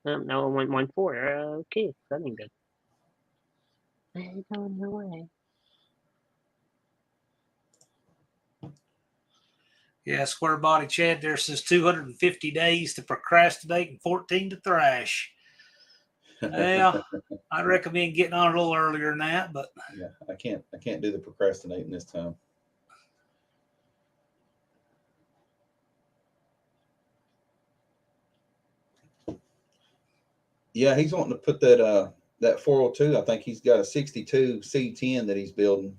No, it went 1.4. Okay, that ain't good. I don't know why. Yeah, Square Body Chad there says 250 days to procrastinate and 14 to thrash. Well, I recommend getting on a little earlier than that, but Yeah, I can't do the procrastinating this time. Yeah, he's wanting to put that 402. I think he's got a 62 C10 that he's building.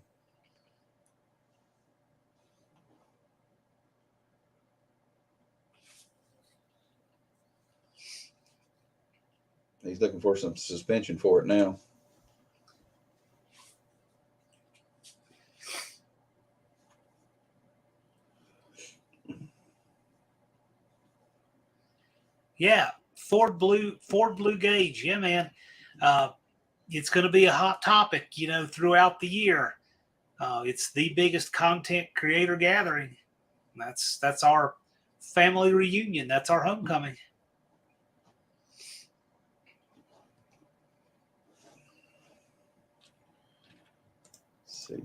He's looking for some suspension for it now. yeah, Ford Blue Gauge. Yeah, man. It's going to be a hot topic, throughout the year. It's the biggest content creator gathering. That's our family reunion. That's our homecoming. Let's see.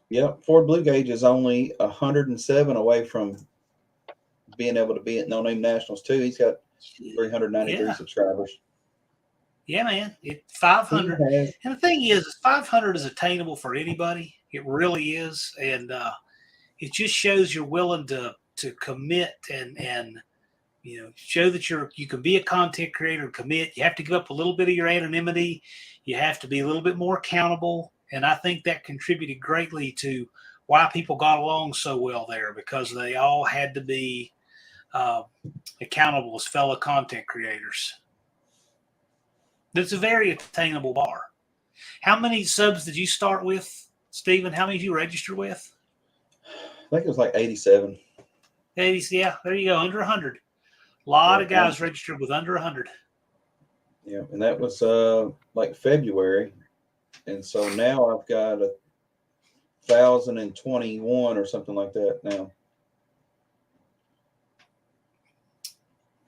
Yep, Ford Blue Gauge is only 107 away from being able to be at No Name Nationals too. He's got 393 subscribers. Yeah, man. 500. And the thing is, 500 is attainable for anybody. It really is. And it just shows you're willing to commit and show that you can be a content creator and commit. You have to give up a little bit of your anonymity. You have to be a little bit more accountable. And I think that contributed greatly to why people got along so well there, because they all had to be accountable as fellow content creators. It's a very attainable bar. How many subs did you start with, Stephen? How many did you register with? I think it was like 87. 80, yeah, there you go, under 100. A lot of guys registered with under 100. Yeah, and that was like February. And so now I've got 1,021 or something like that now.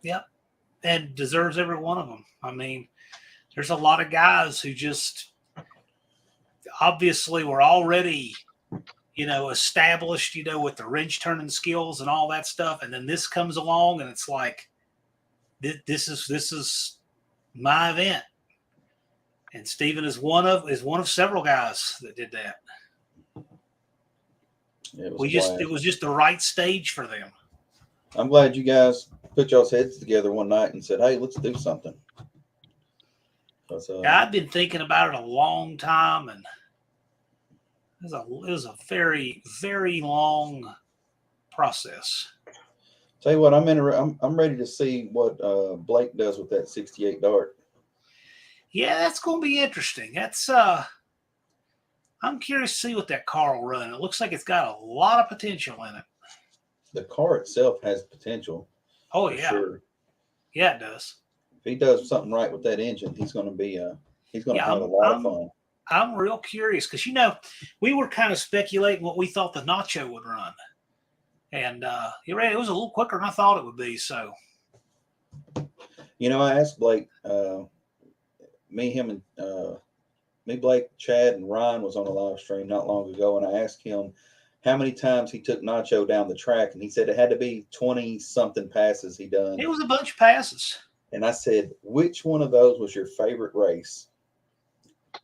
Yep. And deserves every one of them. I mean, there's a lot of guys who just obviously were already, established, with the wrench turning skills and all that stuff. And then this comes along and it's like, this is my event. And Stephen is one of several guys that did that. It was just the right stage for them. I'm glad you guys put y'all's heads together one night and said, "Hey, let's do something." I've been thinking about it a long time, and It was a very, very long process. Tell you what, I'm ready to see what Blake does with that 68 dart. Yeah, that's going to be interesting. That's I'm curious to see what that car will run. It looks like it's got a lot of potential in it. The car itself has potential. Oh for yeah, sure. yeah, it does. If he does something right with that engine, he's going to be he's going to Yeah, have a lot of fun. I'm real curious because we were kind of speculating what we thought the Nacho would run, and you're right, it was a little quicker than I thought it would be. So, I asked Blake, Blake, Chad, and Ryan was on a live stream not long ago, and I asked him how many times he took Nacho down the track, and he said it had to be 20 something passes he done. it was a bunch of passes. And I said, which one of those was your favorite race?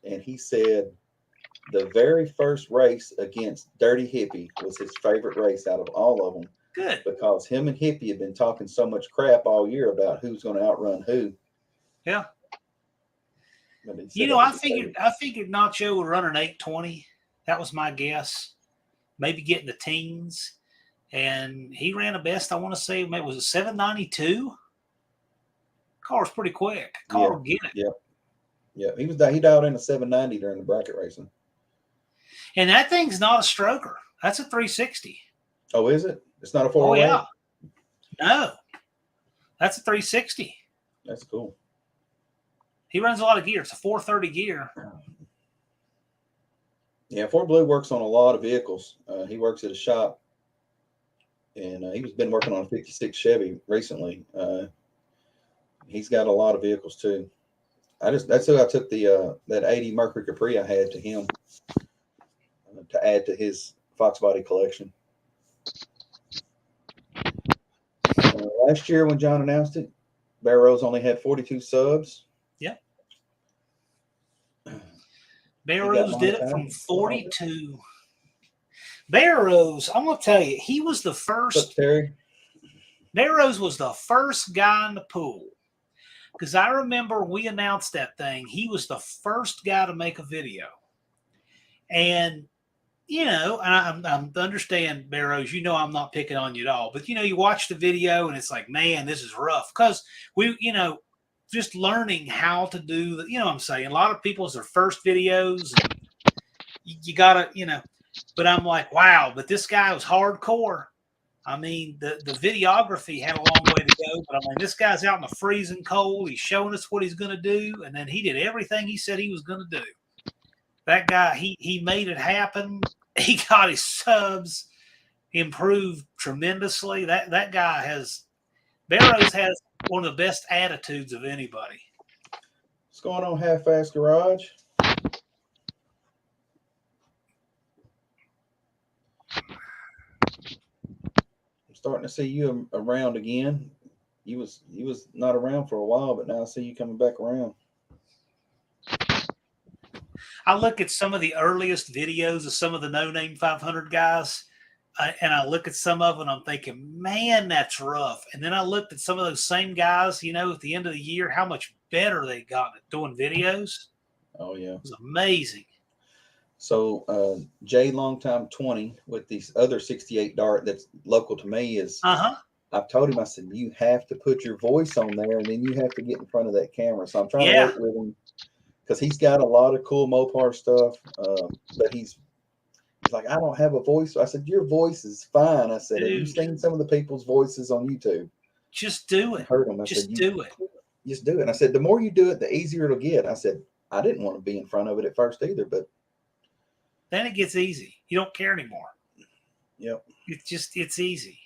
And he said the very first race against Dirty Hippie was his favorite race out of all of them. Good. Because him and Hippie had been talking so much crap all year about who's going to outrun who. Yeah. I figured Nacho would run an 820. That was my guess. Maybe get in the teens. And he ran a best, I want to say, maybe was it 792? Car's pretty quick. Car will get it. Yep. Yeah, he dialed in a 790 during the bracket racing. And that thing's not a stroker. That's a 360. Oh, is it? It's not a 408? Oh, yeah. No. That's a 360. That's cool. He runs a lot of gear. It's a 430 gear. Yeah, Fort Blue works on a lot of vehicles. He works at a shop, and he's been working on a 56 Chevy recently. He's got a lot of vehicles too. That's who I took that 80 Mercury Capri I had to him to add to his Fox Body collection. Last year when John announced it, Barrows only had 42 subs. Yep. Barrows did it from 42. Barrows, I'm going to tell you, he was the first. What's up, Terry? Barrows was the first guy in the pool. Because I remember we announced that thing. He was the first guy to make a video. And, I understand, Barrows, I'm not picking on you at all. But, you watch the video and it's like, man, this is rough. Because we, just learning how to do the, what I'm saying? A lot of people, it's their first videos. And you got to, but I'm like, wow, but this guy was hardcore. I mean, the videography had a long way to go, but I mean, this guy's out in the freezing cold. He's showing us what he's going to do, and then he did everything he said he was going to do. That guy, he made it happen. He got his subs improved tremendously. That guy Barrows has one of the best attitudes of anybody. What's going on, Half-Ass Garage? Starting to see you around again. You was not around for a while, but now I see you coming back around. I look at some of the earliest videos of some of the no-name 500 guys, and I look at some of them, and I'm thinking, man, that's rough. And then I looked at some of those same guys, at the end of the year, how much better they got at doing videos. Oh, yeah. It was amazing. So Jay Longtime 20 with this other 68 dart that's local to me is I've told him, I said, you have to put your voice on there and then you have to get in front of that camera. So I'm trying to work with him because he's got a lot of cool Mopar stuff. But he's like, I don't have a voice. I said, your voice is fine. I said, have you seen some of the people's voices on YouTube? Just do it. I heard them. I just said, do it. Just do it. And I said, the more you do it, the easier it'll get. I said, I didn't want to be in front of it at first either, but then it gets easy. You don't care anymore. Yep. It's easy.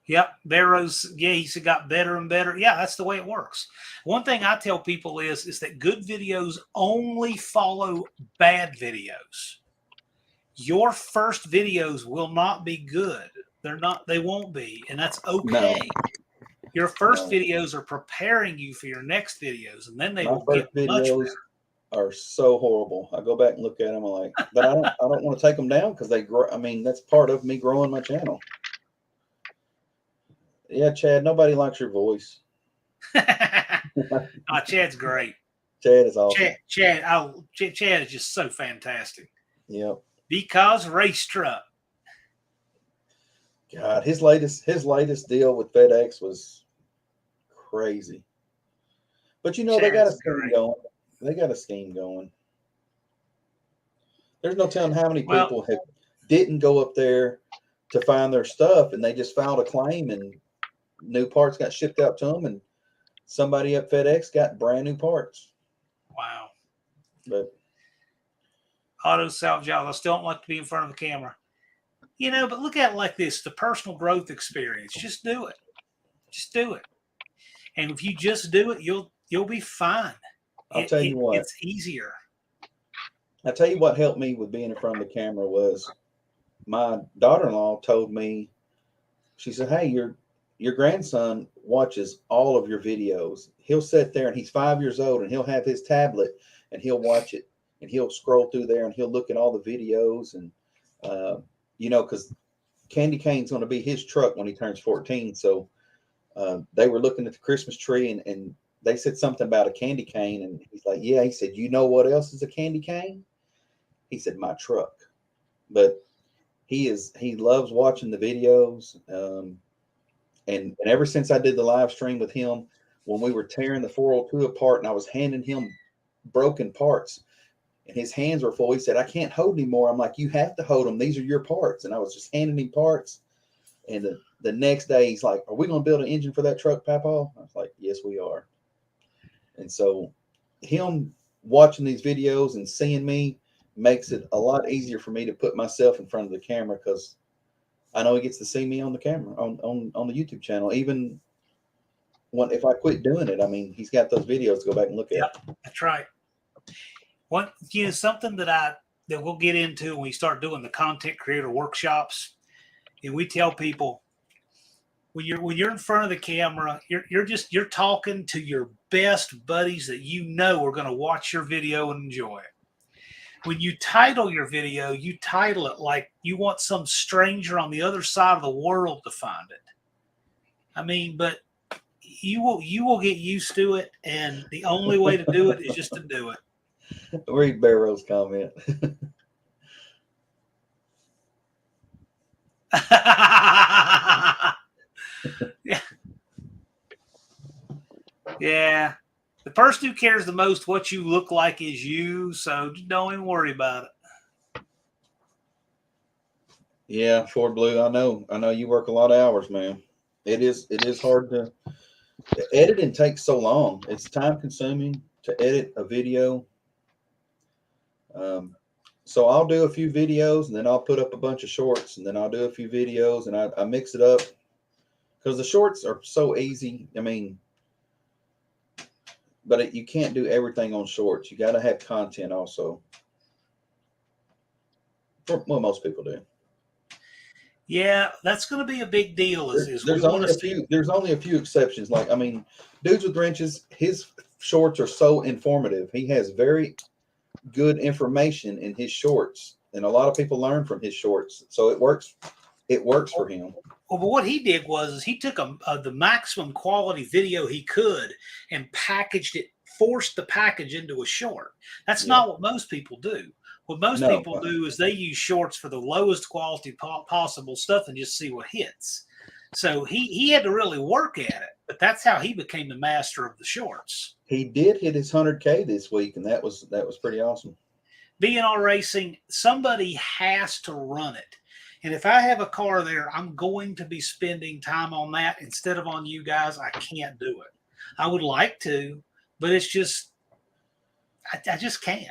Yep. Barrows, he's got better and better. Yeah, that's the way it works. One thing I tell people is that good videos only follow bad videos. Your first videos will not be good. They won't be. And that's okay. No. Your first videos are preparing you for your next videos, and then they will get much better. Are so horrible. I go back and look at them. I'm like, but I don't want to take them down because they grow. I mean, that's part of me growing my channel. Yeah, Chad. Nobody likes your voice. Chad's great. Chad is awesome. Chad is just so fantastic. Yep. Because race truck. God, his latest deal with FedEx was crazy. But you know, they got a scheme going. They got a scheme going. There's no telling how many people didn't go up there to find their stuff, and they just filed a claim, and new parts got shipped out to them, and somebody at FedEx got brand new parts. Wow. But auto salvage, I still don't like to be in front of the camera. You know, but look at it like this, the personal growth experience. Just do it. Just do it. And if you just do it, you'll be fine. I'll tell you what. It's easier. I'll tell you what helped me with being in front of the camera was my daughter-in-law told me, she said, hey, your grandson watches all of your videos. He'll sit there, and he's 5 years old, and he'll have his tablet, and he'll watch it, and he'll scroll through there, and he'll look at all the videos. And, you know, because Candy Cane's going to be his truck when he turns 14. So they were looking at the Christmas tree, and they said something about a candy cane. And he's like, yeah. He said, you know what else is a candy cane? He said, my truck. But he loves watching the videos. And ever since I did the live stream with him, when we were tearing the 402 apart and I was handing him broken parts and his hands were full, he said, I can't hold anymore. I'm like, you have to hold them. These are your parts. And I was just handing him parts. And the next day he's like, are we going to build an engine for that truck, Papa? I was like, yes, we are. And so him watching these videos and seeing me makes it a lot easier for me to put myself in front of the camera, because I know he gets to see me on the camera, on the YouTube channel. Even if I quit doing it, I mean, he's got those videos to go back and look at. Yep, that's right. Something that we'll get into when we start doing the content creator workshops, and we tell people when you're in front of the camera, you're talking to your best buddies that you know are going to watch your video and enjoy it. When you title your video, you title it like you want some stranger on the other side of the world to find it. I mean, but you will get used to it, and the only way to do it is just to do it. Read Barrow's comment. Yeah. The person who cares the most what you look like is you, so don't even worry about it. Yeah, Ford Blue, I know you work a lot of hours, man. It is hard to editing takes so long. It's time consuming to edit a video. So I'll do a few videos, and then I'll put up a bunch of shorts, and then I'll do a few videos, and I mix it up because the shorts are so easy. I mean, but you can't do everything on shorts. You got to have content also. Well, most people do. Yeah, that's going to be a big deal. There's only a few exceptions. Like, I mean, Dudes with Wrenches, his shorts are so informative. He has very good information in his shorts, and a lot of people learn from his shorts. So it works for him. Well, but what he did was he took the maximum quality video he could and packaged it, forced the package into a short. That's not what most people do. What most people do is they use shorts for the lowest quality possible stuff and just see what hits. So he had to really work at it, but that's how he became the master of the shorts. He did hit his 100K this week, and that was pretty awesome. B&R Racing, somebody has to run it. And if I have a car there, I'm going to be spending time on that instead of on you guys. I can't do it. I would like to, but it's just, I just can't.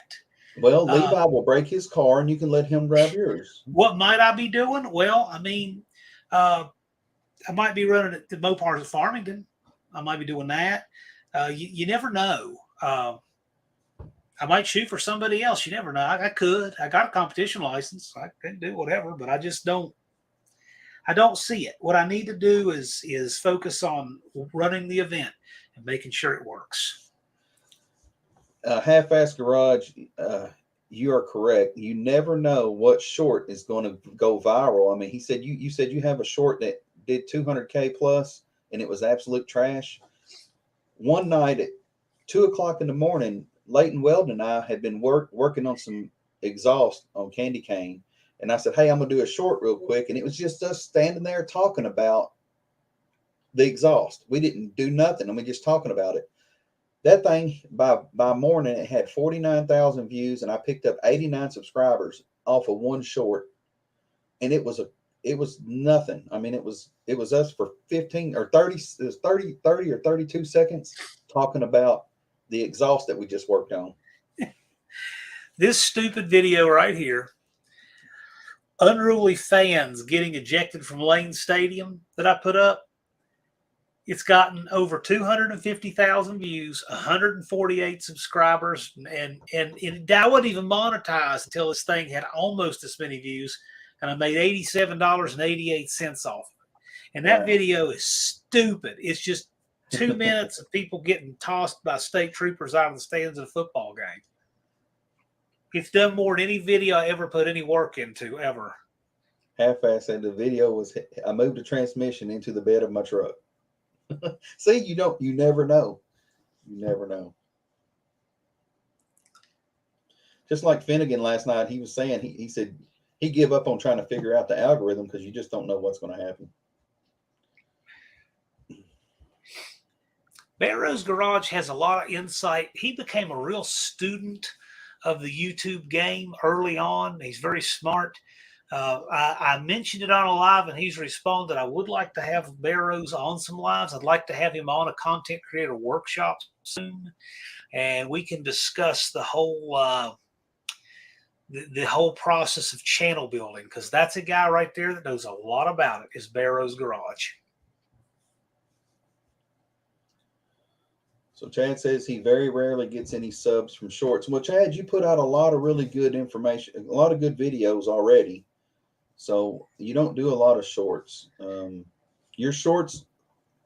Well, Levi will break his car, and you can let him drive yours. What might I be doing? Well, I mean, I might be running at the Mopars of Farmington. I might be doing that. You never know. I might shoot for somebody else. You never know. I could. I got a competition license. I can do whatever, but I just don't. I don't see it. What I need to do is focus on running the event and making sure it works. Half-Ass Garage, you are correct. You never know what short is going to go viral. I mean, he said you said you have a short that did 200K plus, and it was absolute trash. one night at 2 o'clock in the morning, Leighton Weldon and I had been working on some exhaust on candy cane. And I said, hey, I'm going to do a short real quick. And it was just us standing there talking about the exhaust. We didn't do nothing. I mean, just talking about it. That thing by morning, it had 49,000 views, and I picked up 89 subscribers off of one short. And it was nothing. I mean, it was us for 15 or 30, it was 30 or 32 seconds talking about the exhaust that we just worked on. This stupid video right here, unruly fans getting ejected from Lane Stadium, that I put up, it's gotten over 250,000 views, 148 subscribers, and I wasn't even monetized until this thing had almost as many views, and I made $87.88 off of it. And that video is stupid. It's just 2 minutes of people getting tossed by state troopers out of the stands of a football game. It's done more than any video I ever put any work into, ever. Half-assed, and the video was, I moved the transmission into the bed of my truck. See, you never know. You never know. Just like Finnegan last night, he was saying, he said he give up on trying to figure out the algorithm because you just don't know what's going to happen. Barrow's Garage has a lot of insight. He became a real student of the YouTube game early on. He's very smart. I mentioned it on a live, and he's responded. I would like to have Barrows on some lives. I'd like to have him on a content creator workshop soon, and we can discuss the whole the whole process of channel building, because that's a guy right there that knows a lot about it. Is Barrow's Garage. So Chad says he very rarely gets any subs from shorts. Well, Chad, you put out a lot of really good information, a lot of good videos already. So you don't do a lot of shorts. Your shorts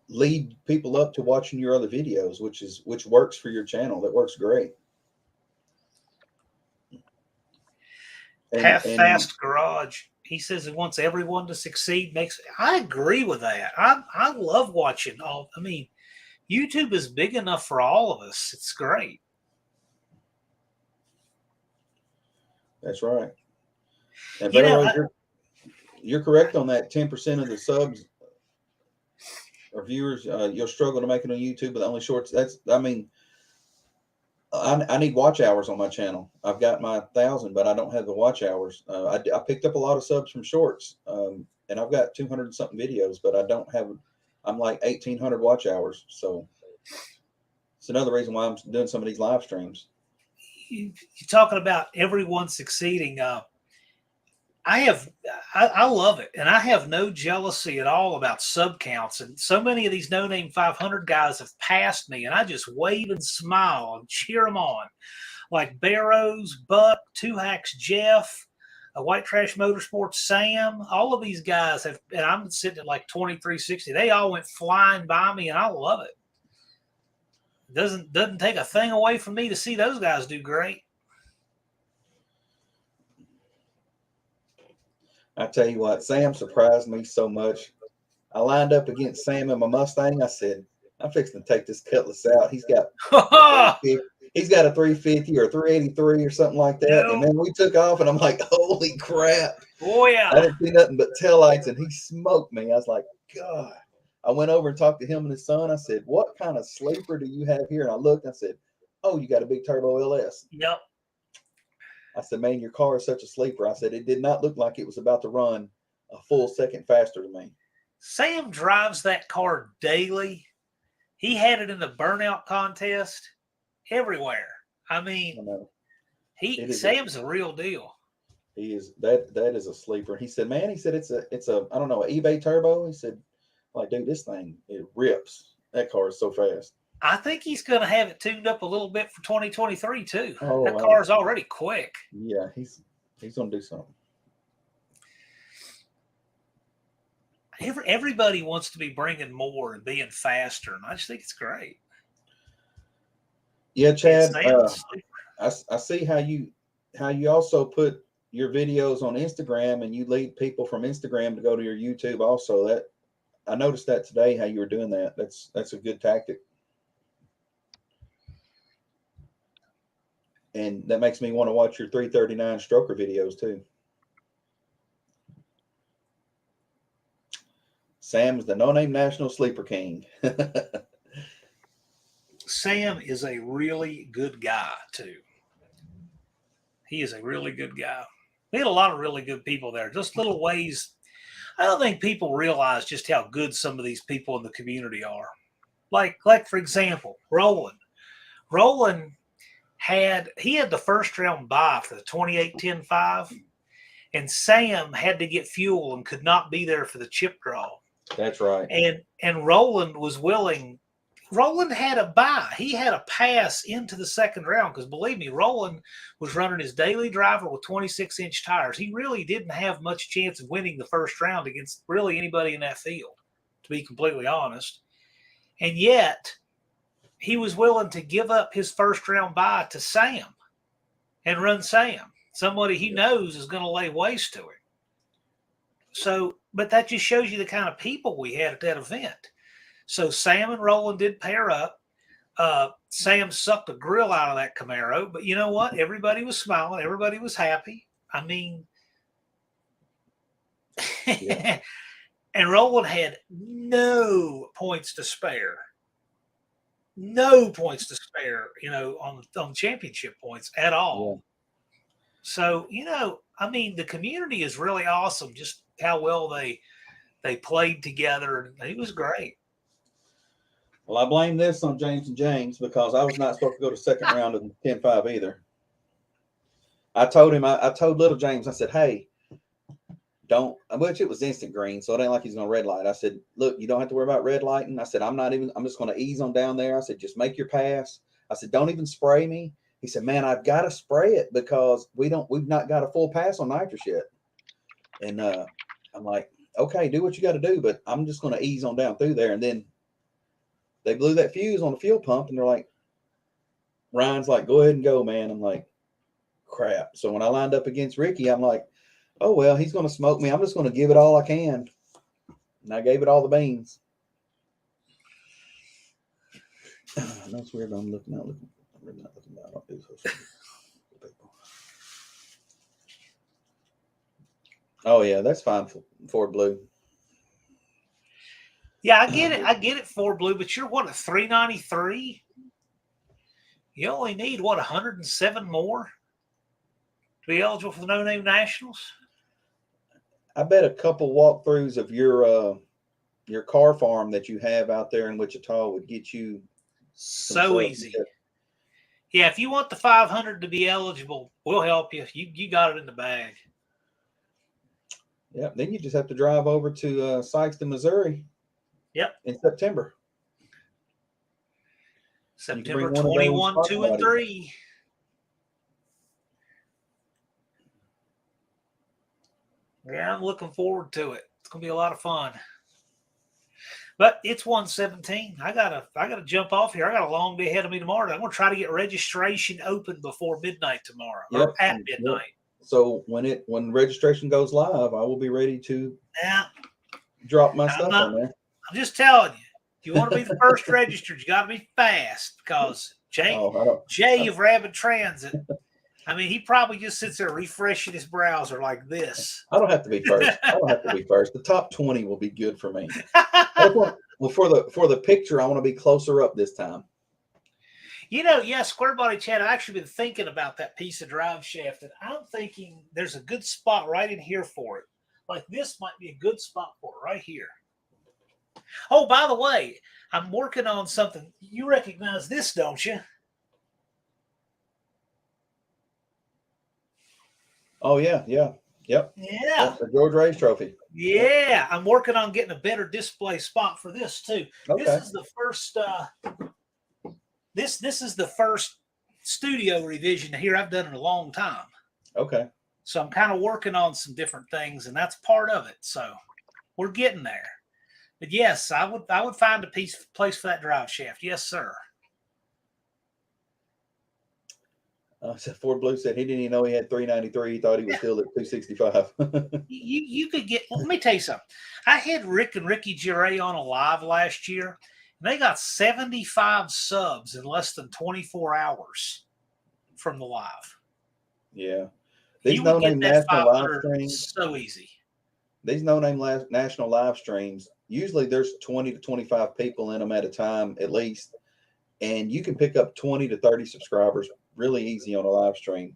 lead people up to watching your other videos, which works for your channel. That works great. Half-Fast Garage. He says he wants everyone to succeed. I agree with that. I love watching all. I mean, YouTube is big enough for all of us. It's great. That's right. And you're correct on that. 10% of the subs or viewers, you'll struggle to make it on YouTube, but the only shorts. I need watch hours on my channel. I've got my 1,000, but I don't have the watch hours. I picked up a lot of subs from shorts, and I've got 200 and something videos, but I don't have. I'm like 1,800 watch hours. So it's another reason why I'm doing some of these live streams. You're talking about everyone succeeding. I love it, and I have no jealousy at all about sub counts. And so many of these no-name 500 guys have passed me, and I just wave and smile and cheer them on, like Barrows, Buck, Two Hacks, Jeff, White Trash Motorsports, Sam. All of these guys have, and I'm sitting at like 2360. They all went flying by me, and I love it. Doesn't take a thing away from me to see those guys do great. I tell you what, Sam surprised me so much. I lined up against Sam in my Mustang. I said, I'm fixing to take this Cutlass out. He's got a 350 or 383 or something like that. No. And then we took off, and I'm like, holy crap. Oh, yeah. I didn't see nothing but taillights, and he smoked me. I was like, God. I went over and talked to him and his son. I said, what kind of sleeper do you have here? And I looked, and I said, oh, you got a big turbo LS. Yep. I said, man, your car is such a sleeper. I said, it did not look like it was about to run a full second faster than me. Sam drives that car daily. He had it in the burnout contest everywhere. I mean, Sam's a real deal. He is that is a sleeper. He said, man, it's a I don't know, an eBay turbo. He said, like, dude, this thing, it rips. That car is so fast. I think he's going to have it tuned up a little bit for 2023 too. Oh, that car is already quick. Yeah, he's going to do something. Everybody wants to be bringing more and being faster, and I just think it's great. Yeah, Chad, I see how you also put your videos on Instagram, and you lead people from Instagram to go to your YouTube also. That I noticed that today, how you were doing that. That's a good tactic. And that makes me want to watch your 339 stroker videos too. Sam's the no-name national sleeper king. Sam is a really good guy too. He is a really good guy. We had a lot of really good people there. Just little ways. I don't think people realize just how good some of these people in the community are. Like for example, Roland. Roland had the first round bye for the 28-10-5, and Sam had to get fuel and could not be there for the chip draw. That's right. And Roland was willing. Roland had a bye. He had a pass into the second round because, believe me, Roland was running his daily driver with 26-inch tires. He really didn't have much chance of winning the first round against really anybody in that field, to be completely honest. And yet, he was willing to give up his first round bye to Sam and run Sam, somebody he knows is going to lay waste to him. So, but that just shows you the kind of people we had at that event. So Sam and Roland did pair up. Sam sucked the grill out of that Camaro, but you know what? Everybody was smiling. Everybody was happy. I mean, yeah. And Roland had no points to spare. No points to spare, on championship points at all. Yeah. So, I mean, the community is really awesome. Just how well they played together. It was great. Well, I blame this on James and James because I was not supposed to go to second round of the 10-5 either. I told him, I told little James, I said, hey, which it was instant green, so it ain't like he's going to red light. I said, look, you don't have to worry about red lighting. I said, I'm just going to ease on down there. I said, just make your pass. I said, don't even spray me. He said, man, I've got to spray it because we've not got a full pass on nitrous yet. And I'm like, okay, do what you got to do, but I'm just going to ease on down through there. And then they blew that fuse on the fuel pump, and they're like, Ryan's like, go ahead and go, man. I'm like, crap. So when I lined up against Ricky, I'm like, oh, well, he's going to smoke me. I'm just going to give it all I can. And I gave it all the beans. That's weird. I'm really not looking down. I don't do social people. Oh, yeah, that's fine. Ford Blue. Yeah, I get it. I get it, Ford Blue, but you're what, a 393? You only need, 107 more to be eligible for the No Name Nationals? I bet a couple walkthroughs of your car farm that you have out there in Wichita would get you so easy. Yeah, if you want the 500 to be eligible, we'll help you. You got it in the bag. Yeah, then you just have to drive over to Sykeston, Missouri. Yep. In September. September 21, 2, and 3. Yeah, I'm looking forward to it. It's gonna be a lot of fun. But it's 1:17. I gotta jump off here. I got a long day ahead of me tomorrow. I'm gonna try to get registration open before midnight tomorrow. Yep. Or at midnight. Yep. So when registration goes live, I will be ready to drop my stuff on there. I'm just telling you, if you want to be the first registered, you got to be fast because Jay of Rapid Transit, I mean, he probably just sits there refreshing his browser like this. I don't have to be first. The top 20 will be good for me. Well, for the picture, I want to be closer up this time. Square Body Chat, I've actually been thinking about that piece of drive shaft, and I'm thinking there's a good spot right in here for it. Like this might be a good spot for it right here. Oh, by the way, I'm working on something. You recognize this, don't you? Oh, yeah. Yep. Yeah. That's the George Race Trophy. Yeah. I'm working on getting a better display spot for this, too. Okay. This is the first this is the first studio revision here I've done in a long time. Okay. So I'm kind of working on some different things, and that's part of it. So we're getting there. But yes, I would find a place for that drive shaft. Yes, sir. Ford Blue said he didn't even know he had 393. He thought he was still at 265. you could get. Let me tell you something. I had Rick and Ricky Giray on a live last year, and they got 75 subs in less than 24 hours from the live. Yeah. These You would no-name get that national live 500 streams, so easy. these no-name national live streams, usually there's 20 to 25 people in them at a time, at least. And you can pick up 20 to 30 subscribers really easy on a live stream.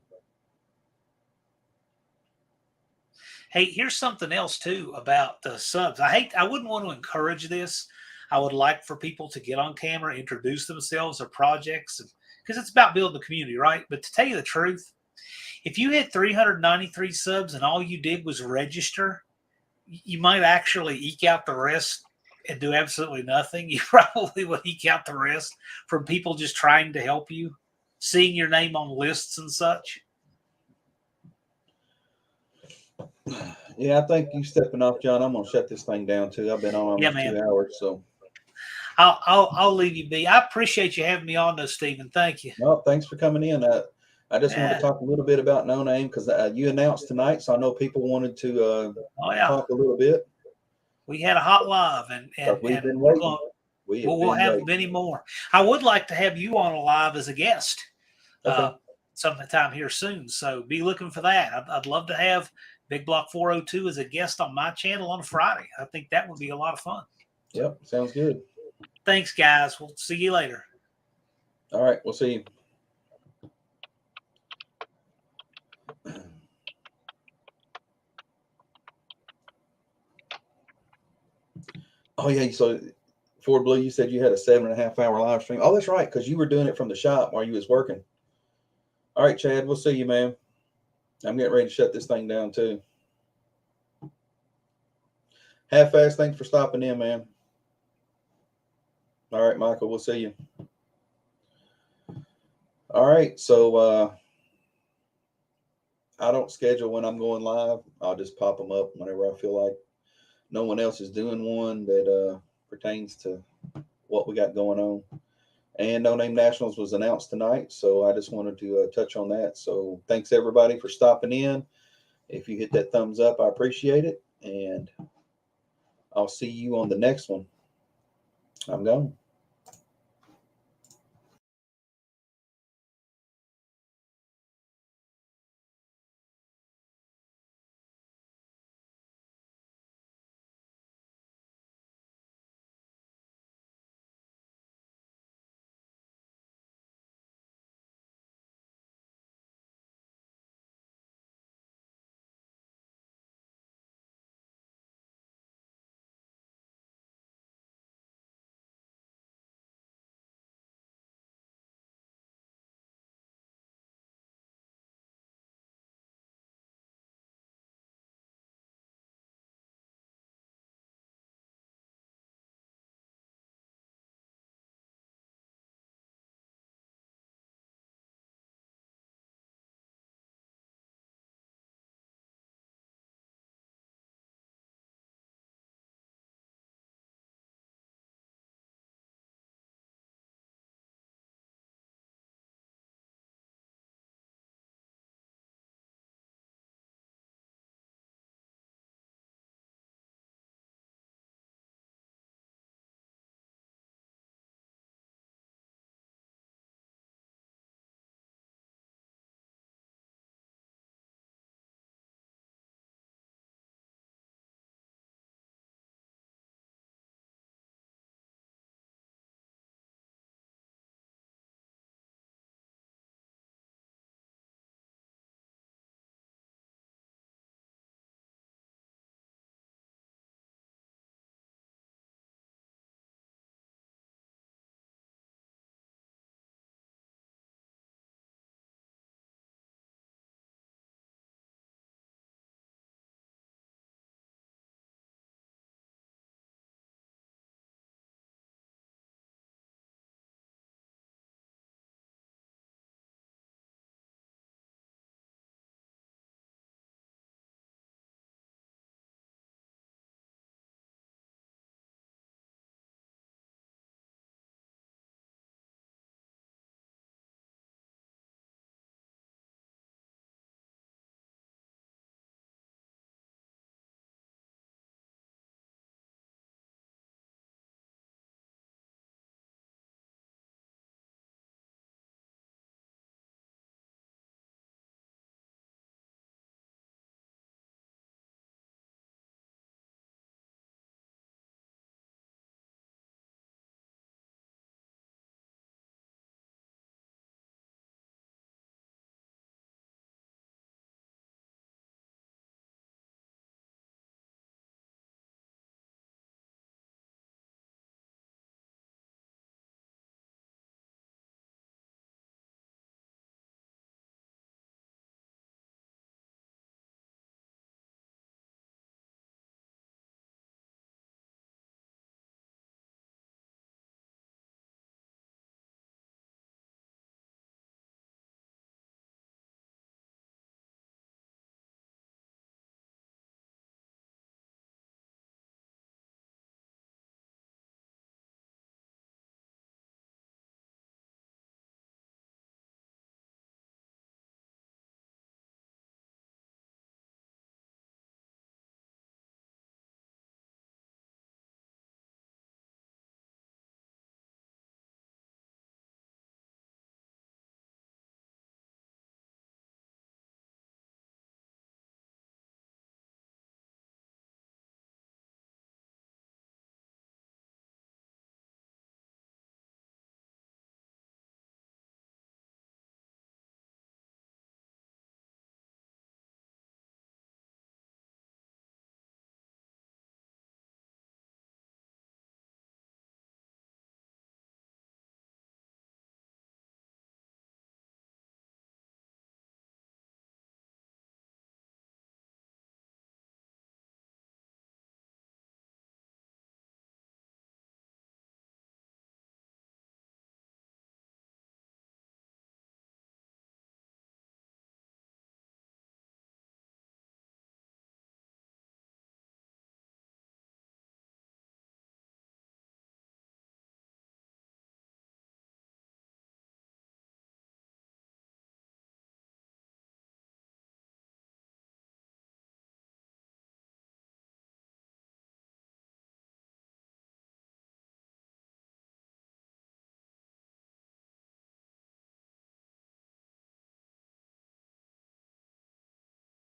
Hey, here's something else too about the subs. I wouldn't want to encourage this. I would like for people to get on camera, introduce themselves or projects, because it's about building the community, right? But to tell you the truth, if you had 393 subs and all you did was register, you might actually eke out the rest and do absolutely nothing. You probably would eke out the rest from people just trying to help you, seeing your name on lists and such. Yeah, I think you stepping off, John. I'm gonna shut this thing down too. I've been on Yeah, almost man. 2 hours, so I'll leave you be. I appreciate you having me on, though, Stephen. Thank you. no, thanks for coming in. I just want Yeah. to talk a little bit about No Name because you announced tonight, so I know people wanted to Oh yeah, talk a little bit. we had a hot live, and We've been we're waiting. going. We'll We'll have waiting. many more. I would like to have you on a live as a guest Okay. sometime here soon. So be looking for that. I'd love to have Big Block 402 as a guest on my channel on a Friday. I think that would be a lot of fun. Yep, sounds good. Thanks, guys. We'll see you later. All right, we'll see you. Oh yeah, so Ford Blue, you said you had a 7.5 hour live stream. Oh, that's right, because you were doing it from the shop while you was working. All right, Chad, we'll see you, man. I'm getting ready to shut this thing down too. Half-Fast, thanks for stopping in, man. All right, Michael, we'll see you. All right, so I don't schedule when I'm going live. I'll just pop them up whenever I feel like no one else is doing one that pertains to what we got going on. And No Name Nationals was announced tonight, so I just wanted to touch on that. So thanks everybody for stopping in. If you hit that thumbs up, I appreciate it, and I'll see you on the next one. I'm gone.